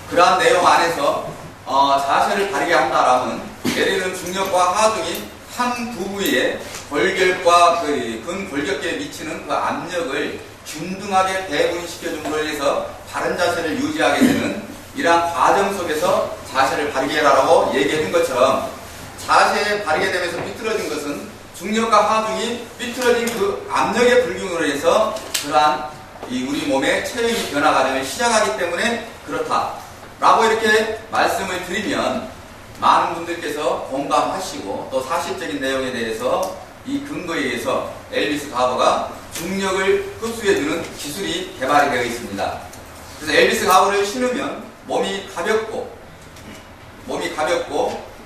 그러한 내용 안에서 자세를 바르게 한다라면 내리는 중력과 하중이 한 부위의 골격과 근골격계에 미치는 그 압력을 균등하게 배분시켜줌으로 인해서 바른 자세를 유지하게 되는 이러한 과정 속에서 자세를 바르게 해라라고 얘기해준 것처럼 자세에 바르게 되면서 삐뚤어진 것은 중력과 하중이 삐뚤어진 그 압력의 불균으로 인해서 그러한 우리 몸의 체형이 변화 과정을 시작하기 때문에 그렇다 라고 이렇게 말씀을 드리면 많은 분들께서 공감하시고 또 사실적인 내용에 대해서 이 근거에 의해서 엘비스 가버가 중력을 흡수해주는 기술이 개발이 되어 있습니다. 그래서 엘비스 가버를 신으면 몸이 가볍고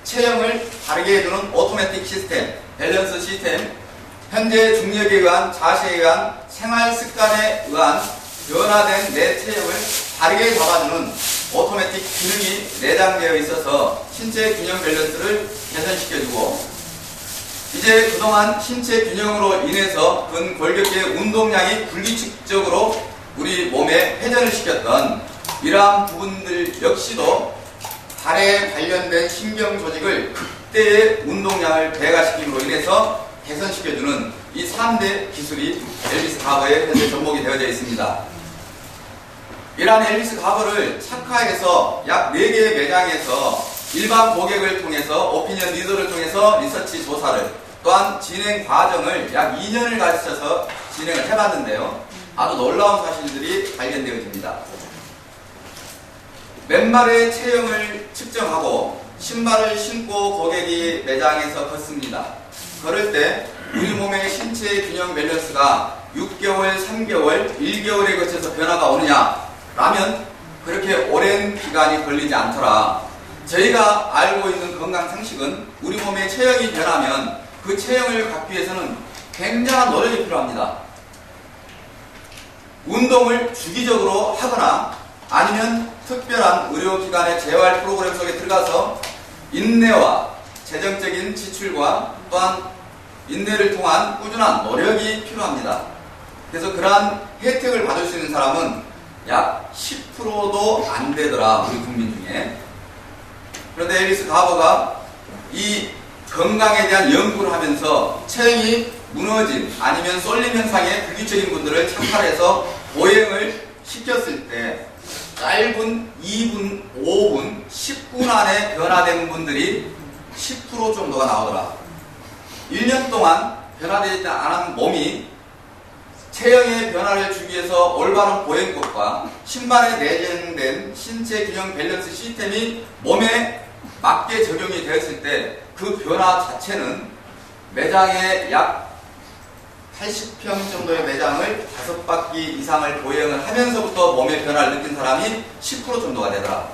체형을 바르게 해주는 오토매틱 시스템, 밸런스 시스템, 현재 중력에 의한 자세에 의한 생활 습관에 의한 변화된 내 체형을 바르게 잡아주는 오토매틱 기능이 내장되어 있어서 신체 균형 밸런스를 개선시켜주고 이제 그동안 신체 균형으로 인해서 근골격계의 운동량이 불규칙적으로 우리 몸에 회전을 시켰던 이러한 부분들 역시도 발에 관련된 신경 조직을 그때의 운동량을 배가시킴으로 인해서 개선시켜주는 이 3대 기술이 엘비스 가버에 현재 접목이 되어져 있습니다. 이러한 엘비스 가버를 착화해서 약 4개의 매장에서 일반 고객을 통해서 오피니언 리더를 통해서 리서치 조사를 또한 진행 과정을 약 2년을 가르쳐서 진행을 해봤는데요. 아주 놀라운 사실들이 발견되어집니다. 맨발의 체형을 측정하고 신발을 신고 고객이 매장에서 걷습니다. 걸을 때 우리 몸의 신체 균형 밸런스가 6개월, 3개월, 1개월에 거쳐서 변화가 오느냐? 라면 그렇게 오랜 기간이 걸리지 않더라. 저희가 알고 있는 건강 상식은 우리 몸의 체형이 변하면 그 체형을 갖기 위해서는 굉장한 노력이 필요합니다. 운동을 주기적으로 하거나 아니면 특별한 의료기관의 재활 프로그램 속에 들어가서 인내와 재정적인 지출과 또한 인내를 통한 꾸준한 노력이 필요합니다. 그래서 그러한 혜택을 받을 수 있는 사람은 약 10%도 안 되더라, 우리 국민 중에. 그런데 엘비스 가버가 이 건강에 대한 연구를 하면서 체형이 무너진 아니면 쏠림 현상의 불규칙적인 분들을 착화해서 보행을 시켰을 때 짧은 2분, 5분, 10분 안에 변화된 분들이 10% 정도가 나오더라. 1년 동안 변화되지 않은 몸이 체형의 변화를 주기 위해서 올바른 보행법과 신발에 내장된 신체 균형 밸런스 시스템이 몸에 맞게 적용이 되었을 때 그 변화 자체는 매장에 약 80평 정도의 매장을 5바퀴 이상을 보행을 하면서부터 몸의 변화를 느낀 사람이 10% 정도가 되더라.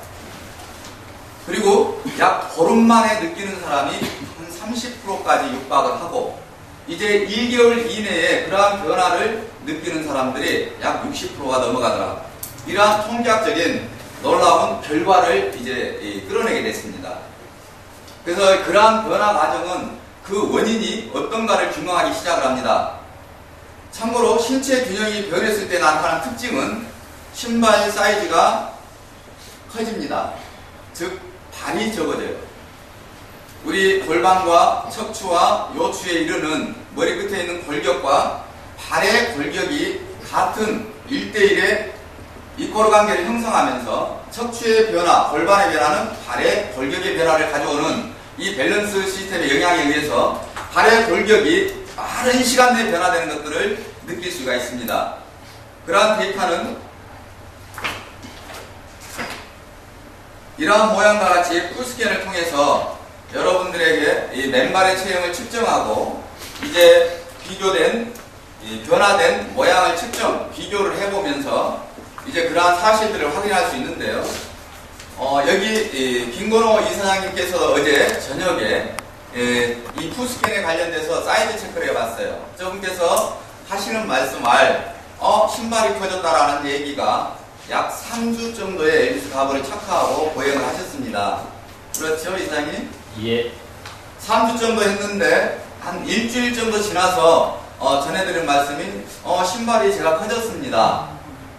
그리고 약 보름 만에 느끼는 사람이 한 30%까지 육박을 하고 이제 1개월 이내에 그러한 변화를 느끼는 사람들이 약 60%가 넘어가더라. 이러한 통계학적인 놀라운 결과를 이제 끌어내게 됐습니다. 그래서 그러한 변화 과정은 그 원인이 어떤가를 규명하기 시작을 합니다. 참고로 신체 균형이 변했을 때 나타나는 특징은 신발 사이즈가 커집니다. 즉 발이 적어져요. 우리 골반과 척추와 요추에 이르는 머리 끝에 있는 골격과 발의 골격이 같은 1대1의 이꼬르 관계를 형성하면서 척추의 변화, 골반의 변화는 발의 골격의 변화를 가져오는 이 밸런스 시스템의 영향에 의해서 발의 골격이 빠른 시간 내에 변화되는 것들을 느낄 수가 있습니다. 그러한 데이터는 이러한 모양과 같이 풀스캔을 통해서 여러분들에게 이 맨발의 체형을 측정하고 이제 비교된 변화된 모양을 비교를 해보면서 이제 그러한 사실들을 확인할 수 있는데요. 여기 김건호 이사장님께서 어제 저녁에 이 풀스캔에 관련돼서 사이드 체크를 해봤어요. 저분께서 하시는 말씀 신발이 커졌다라는 얘기가 약 3주 정도의 엘비스 가버를 착화하고 보행을 하셨습니다. 그렇죠, 이사장님? 예. 3주 정도 했는데 한 일주일 정도 지나서 전해드린 말씀이 신발이 제가 커졌습니다.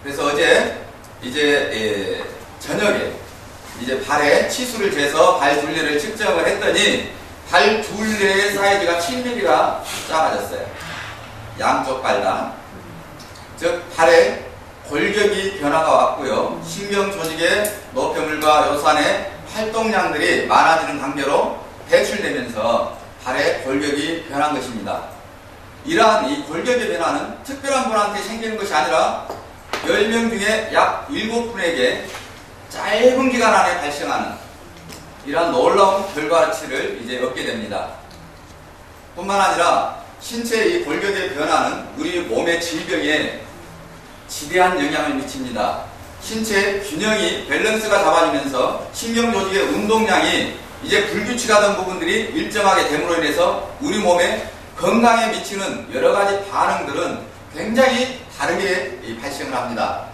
그래서 어제 이제 저녁에 이제 발에 치수를 재서 발 둘레를 측정을 했더니 발 둘레의 사이즈가 7mm가 작아졌어요. 양쪽 발당. 즉 발에 골격이 변화가 왔고요. 신경 조직의 노폐물과 요산의 활동량들이 많아지는 관계로 배출되면서 발의 골격이 변한 것입니다. 이러한 이 골격의 변화는 특별한 분한테 생기는 것이 아니라 10명 중에 약 7분에게 짧은 기간 안에 발생하는 이러한 놀라운 결과치를 이제 얻게 됩니다. 뿐만 아니라 신체의 이 골격의 변화는 우리 몸의 질병에 지대한 영향을 미칩니다. 신체 균형이 밸런스가 잡아지면서 신경조직의 운동량이 이제 불규칙하던 부분들이 일정하게 됨으로 인해서 우리 몸에 건강에 미치는 여러 가지 반응들은 굉장히 다르게 발생을 합니다.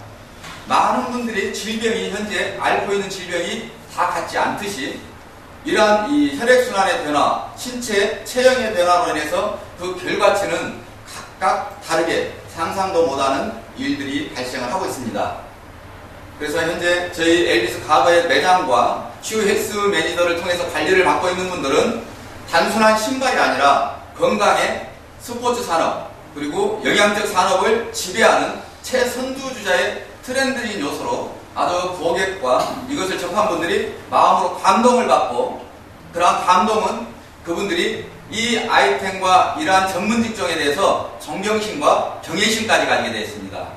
많은 분들이 질병이 현재 앓고 있는 질병이 다 같지 않듯이 이러한 이 혈액순환의 변화, 신체 체형의 변화로 인해서 그 결과치는 각각 다르게 상상도 못하는 일들이 발생을 하고 있습니다. 그래서 현재 저희 엘비스 가버의 매장과 슈 헬스 매니저를 통해서 관리를 받고 있는 분들은 단순한 신발이 아니라 건강의 스포츠 산업 그리고 영양적 산업을 지배하는 최선두주자의 트렌드인 요소로 아주 고객과 이것을 접한 분들이 마음으로 감동을 받고 그러한 감동은 그분들이 이 아이템과 이러한 전문 직종에 대해서 존경심과 경외심까지 가지게 되었습니다.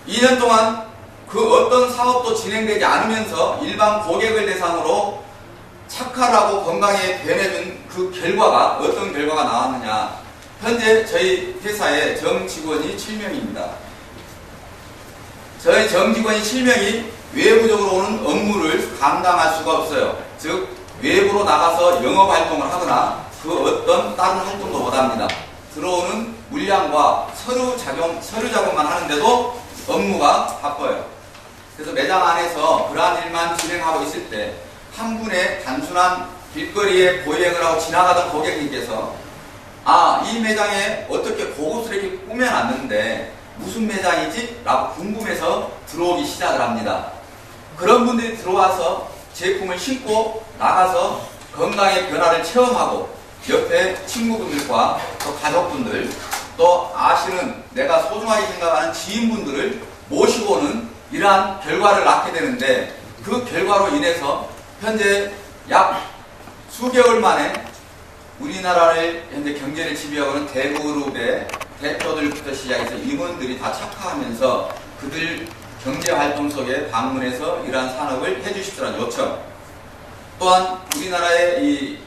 2년 동안 그 어떤 사업도 진행되지 않으면서 일반 고객을 대상으로 착화하고 건강에 변해준 그 결과가 어떤 결과가 나왔느냐. 현재 저희 회사에 정직원이 7명입니다. 저희 정직원이 7명이 외부적으로 오는 업무를 감당할 수가 없어요. 즉 외부로 나가서 영업활동을 하거나 그 어떤 다른 활동도 못합니다. 들어오는 물량과 서류 작업만 하는데도 업무가 바빠요. 그래서 매장 안에서 그러한 일만 진행하고 있을 때 한 분의 단순한 길거리에 보행을 하고 지나가던 고객님께서 이 매장에 어떻게 고급스럽게 꾸며놨는데 무슨 매장이지? 라고 궁금해서 들어오기 시작을 합니다. 그런 분들이 들어와서 제품을 신고 나가서 건강의 변화를 체험하고 옆에 친구분들과 또 가족분들 또 아시는 내가 소중하게 생각하는 지인분들을 모시고 오는 이러한 결과를 낳게 되는데 그 결과로 인해서 현재 약 수개월 만에 우리나라를 현재 경제를 지배하고 있는 대그룹의 대표들부터 시작해서 임원들이 다 착화하면서 그들 경제활동 속에 방문해서 이러한 산업을 해주십시오라는 요청. 또한 우리나라의 이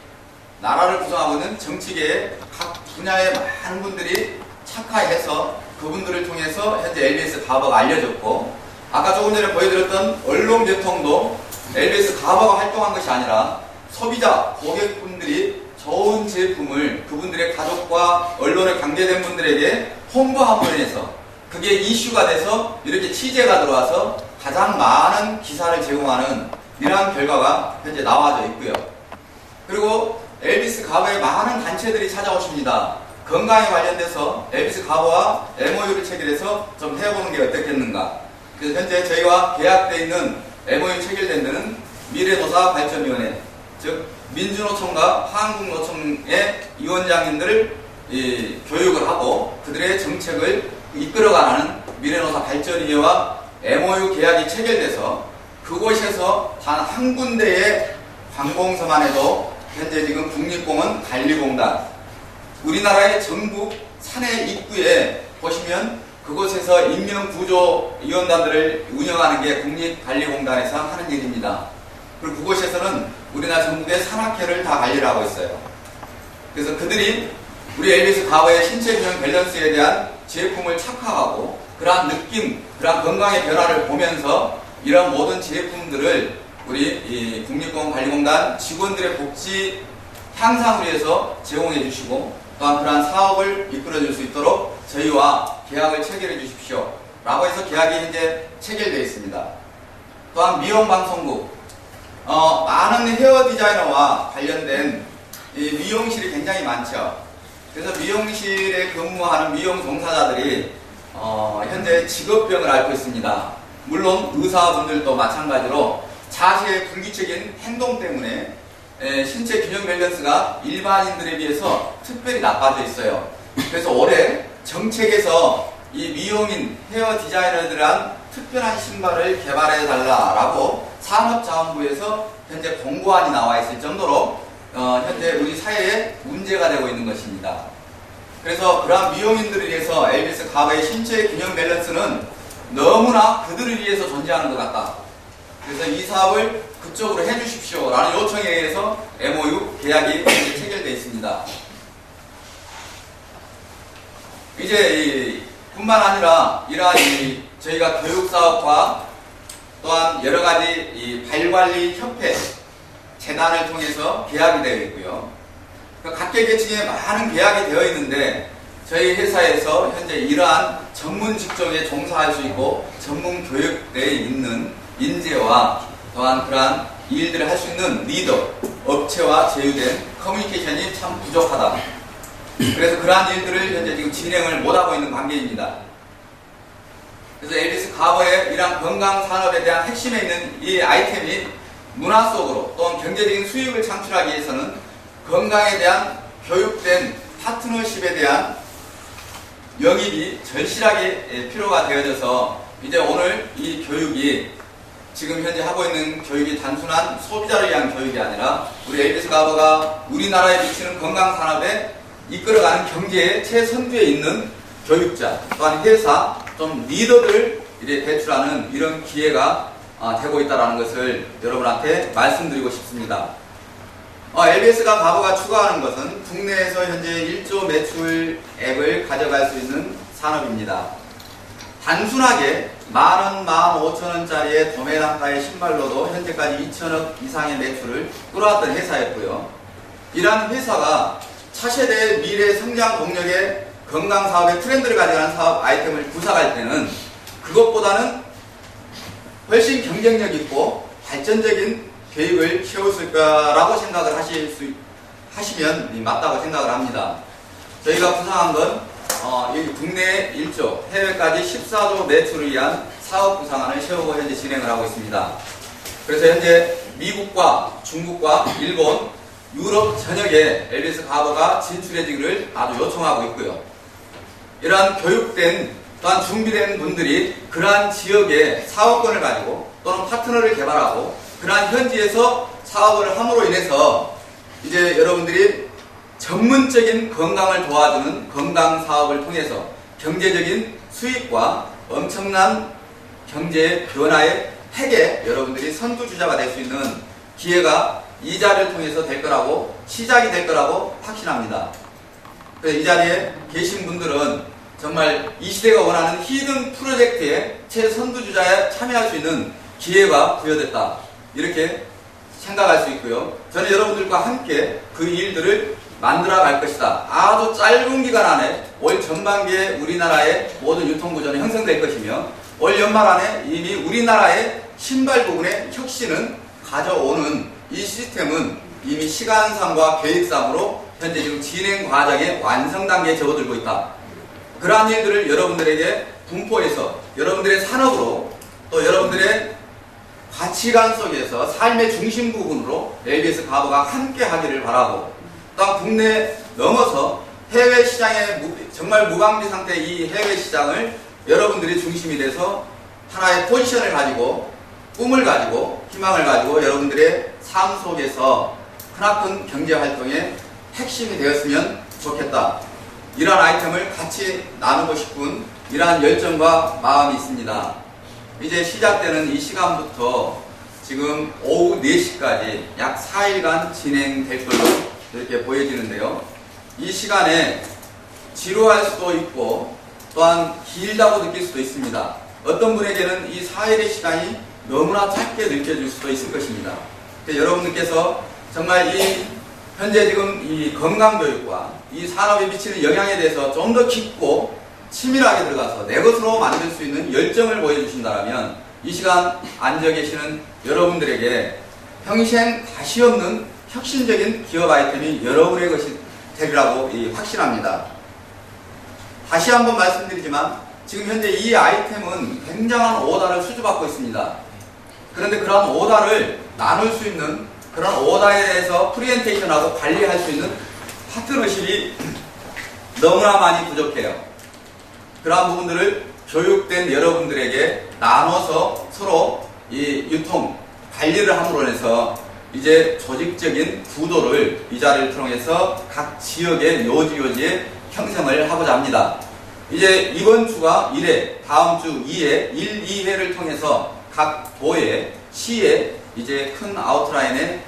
나라를 구성하고 있는 정치계의 각 분야의 많은 분들이 착화해서 그분들을 통해서 현재 엘비스 가버가 알려졌고 아까 조금 전에 보여드렸던 언론 개통도 엘비스 가버가 활동한 것이 아니라 소비자, 고객분들이 좋은 제품을 그분들의 가족과 언론에 관계된 분들에게 홍보함으로 인해서 그게 이슈가 돼서 이렇게 취재가 들어와서 가장 많은 기사를 제공하는 이러한 결과가 현재 나와져 있고요. 그리고 엘비스 가버에 많은 단체들이 찾아오십니다. 건강에 관련돼서 엘비스 가버와 MOU를 체결해서 좀 해보는 게 어떻겠는가. 그래서 현재 저희와 계약되어 있는 MOU 체결된 데는 미래노사발전위원회, 즉 민주노총과 한국노총의 위원장님들을 교육을 하고 그들의 정책을 이끌어가는 미래노사 발전위회와 MOU 계약이 체결돼서 그곳에서 단 한 군데의 관공서만 해도 현재 지금 국립공원 관리공단, 우리나라의 전국 산해 입구에 보시면 그곳에서 인명구조위원단들을 운영하는 게 국립관리공단에서 하는 일입니다. 그리고 그곳에서는 우리나라 전국의 산악회를 다 관리를 하고 있어요. 그래서 그들이 우리 엘비스 과거의 신체균형 밸런스에 대한 제품을 착화하고 그러한 느낌, 그러한 건강의 변화를 보면서 이런 모든 제품들을 우리 이 국립공원관리공단 직원들의 복지 향상을 위해서 제공해 주시고 또한 그러한 사업을 이끌어 줄 수 있도록 저희와 계약을 체결해 주십시오 라고 해서 계약이 현재 체결되어 있습니다. 또한 미용방송국, 많은 헤어 디자이너와 관련된 이 미용실이 굉장히 많죠. 그래서 미용실에 근무하는 미용 종사자들이 현재 직업병을 앓고 있습니다. 물론 의사분들도 마찬가지로 자세의 불규칙적인 행동 때문에 신체 균형 밸런스가 일반인들에 비해서 특별히 나빠져 있어요. 그래서 올해 정책에서 이 미용인 헤어 디자이너들한 특별한 신발을 개발해 달라라고 산업자원부에서 현재 공고안이 나와 있을 정도로 현재 우리 사회에 문제가 되고 있는 것입니다. 그래서 그러한 미용인들을 위해서 엘비스 과거의 신체 균형 밸런스는 너무나 그들을 위해서 존재하는 것 같다. 그래서 이 사업을 그쪽으로 해주십시오 라는 요청에 의해서 MOU 계약이 체결되어 있습니다. 이제 뿐만 아니라 이러한 저희가 교육사업과 또한 여러가지 발관리 협회 재단을 통해서 계약이 되어 있고요. 각계 계층에 많은 계약이 되어 있는데 저희 회사에서 현재 이러한 전문 직종에 종사할 수 있고 전문 교육대에 있는 인재와 또한 그러한 일들을 할 수 있는 리더, 업체와 제휴된 커뮤니케이션이 참 부족하다. 그래서 그러한 일들을 현재 지금 진행을 못하고 있는 관계입니다. 그래서 엘비스 과거의 이러한 건강산업에 대한 핵심에 있는 이 아이템이 문화 속으로 또는 경제적인 수익을 창출하기 위해서는 건강에 대한 교육된 파트너십에 대한 영입이 절실하게 필요가 되어져서 이제 오늘 이 교육이 지금 현재 하고 있는 교육이 단순한 소비자를 위한 교육이 아니라 우리 엘비스 과거가 우리나라에 미치는 건강산업에 이끌어가는 경제의 최선두에 있는 교육자 또한 회사 좀 리더들 이제 배출하는 이런 기회가 되고 있다는 것을 여러분한테 말씀드리고 싶습니다. LBS가 과거가 추구하는 것은 국내에서 현재 1조 매출액을 가져갈 수 있는 산업입니다. 단순하게 10,000원, 15,000원짜리의 도매 단가의 신발로도 현재까지 2천억 이상의 매출을 끌어왔던 회사였고요. 이러한 회사가 차세대의 미래 성장 동력의 건강 사업의 트렌드를 가져가는 사업 아이템을 구사할 때는 그것보다는 훨씬 경쟁력 있고 발전적인 계획을 세웠을 거라고 생각을 하시면 맞다고 생각을 합니다. 저희가 구상한 건 국내 1조, 해외까지 14조 매출을 위한 사업 구상안을 세우고 현재 진행을 하고 있습니다. 그래서 현재 미국과 중국과 일본, 유럽 전역에 엘비스 과거가 진출해지기를 아주 요청하고 있고요. 이러한 교육된 또한 준비된 분들이 그러한 지역의 사업권을 가지고 또는 파트너를 개발하고 그러한 현지에서 사업을 함으로 인해서 이제 여러분들이 전문적인 건강을 도와주는 건강 사업을 통해서 경제적인 수익과 엄청난 경제 변화의 핵에 여러분들이 선두주자가 될 수 있는 기회가 이 자리를 통해서 될 거라고 시작이 될 거라고 확신합니다. 그래서 이 자리에 계신 분들은 정말 이 시대가 원하는 히든 프로젝트의 최선두주자에 참여할 수 있는 기회가 부여됐다. 이렇게 생각할 수 있고요. 저는 여러분들과 함께 그 일들을 만들어 갈 것이다. 아주 짧은 기간 안에 올 전반기에 우리나라의 모든 유통구조는 형성될 것이며 올 연말 안에 이미 우리나라의 신발 부분의 혁신은 가져오는 이 시스템은 이미 시간상과 계획상으로 현재 지금 진행 과정의 완성 단계에 접어들고 있다. 그러한 일들을 여러분들에게 분포해서 여러분들의 산업으로 또 여러분들의 가치관 속에서 삶의 중심 부분으로 엘비스 과거가 함께 하기를 바라고 또 국내 넘어서 해외 시장의 정말 무방비 상태의 이 해외 시장을 여러분들이 중심이 돼서 하나의 포지션을 가지고 꿈을 가지고 희망을 가지고 여러분들의 삶 속에서 크나큰 경제 활동의 핵심이 되었으면 좋겠다. 이러한 아이템을 같이 나누고 싶은 이러한 열정과 마음이 있습니다. 이제 시작되는 이 시간부터 지금 오후 4시까지 약 4일간 진행될 걸로 이렇게 보여지는데요. 이 시간에 지루할 수도 있고 또한 길다고 느낄 수도 있습니다. 어떤 분에게는 이 4일의 시간이 너무나 짧게 느껴질 수도 있을 것입니다. 여러분들께서 정말 이 현재 지금 이 건강교육과 이 산업에 미치는 영향에 대해서 좀 더 깊고 치밀하게 들어가서 내 것으로 만들 수 있는 열정을 보여주신다면 이 시간 앉아 계시는 여러분들에게 평생 다시 없는 혁신적인 기업 아이템이 여러분의 것이 되리라고 확신합니다. 다시 한번 말씀드리지만 지금 현재 이 아이템은 굉장한 오다를 수주받고 있습니다. 그런데 그런 오다를 나눌 수 있는 그런 오다에 대해서 프리젠테이션하고 관리할 수 있는 파트너십이 너무나 많이 부족해요. 그러한 부분들을 교육된 여러분들에게 나눠서 서로 이 유통, 관리를 함으로 해서 이제 조직적인 구도를 이 자리를 통해서 각 지역의 요지에 형성을 하고자 합니다. 이제 이번 주가 1회, 다음 주 2회, 1, 2회를 통해서 각 도에, 시에 이제 큰 아웃라인의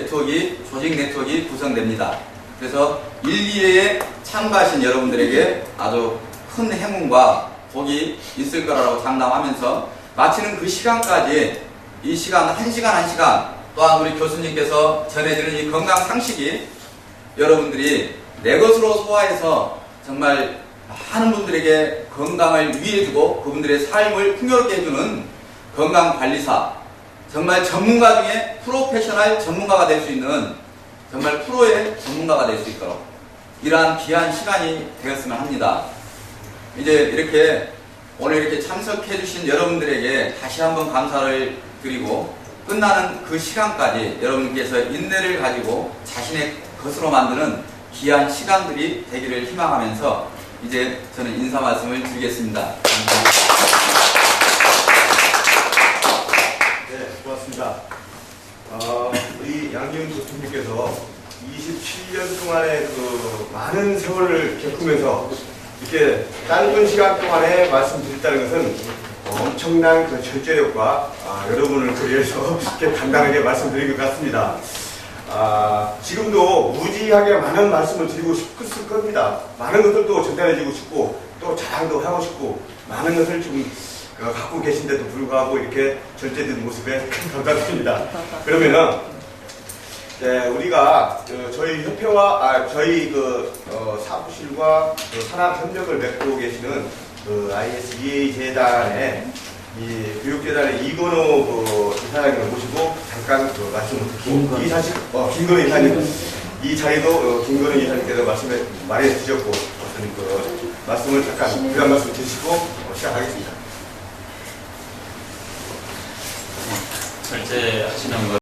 조직 네트워크가 구성됩니다. 그래서 1, 2회에 참가하신 여러분들에게 아주 큰 행운과 복이 있을 거라고 장담하면서 마치는 그 시간까지 이 시간, 1시간 또한 우리 교수님께서 전해주는 이 건강 상식이 여러분들이 내 것으로 소화해서 정말 많은 분들에게 건강을 위해주고 그분들의 삶을 풍요롭게 해주는 건강관리사, 정말 전문가 중에 프로페셔널 전문가가 될 수 있는 정말 프로의 전문가가 될 수 있도록 이러한 귀한 시간이 되었으면 합니다. 이제 이렇게 오늘 이렇게 참석해 주신 여러분들에게 다시 한번 감사를 드리고 끝나는 그 시간까지 여러분께서 인내를 가지고 자신의 것으로 만드는 귀한 시간들이 되기를 희망하면서 이제 저는 인사 말씀을 드리겠습니다. 네, 고맙습니다. 우리 양기훈 교수님께서 27년 동안의 그 많은 세월을 겪으면서 이렇게 짧은 시간 동안에 말씀드렸다는 것은 엄청난 그 절제력과 여러분을 그리해서 이렇게 간단하게 말씀드린 것 같습니다. 지금도 무지하게 많은 말씀을 드리고 싶을 겁니다. 많은 것들도 전달해주고 싶고 또 자랑도 하고 싶고 많은 것을 좀 갖고 계신데도 불구하고 이렇게 절제된 모습에 감사드립니다. 그러면은 우리가 저희 협회와 저희 사무실과 산업 협력을 맺고 계시는 ISEA 재단의 이 교육재단의 이건호 이사장님을 모시고 잠깐 말씀을 듣고 김건호 이사님 이 자리도 김건호 이사님께서 말해 주셨고 말씀을 잠깐 부연 말씀 드시고 시작하겠습니다. 절제하시는 것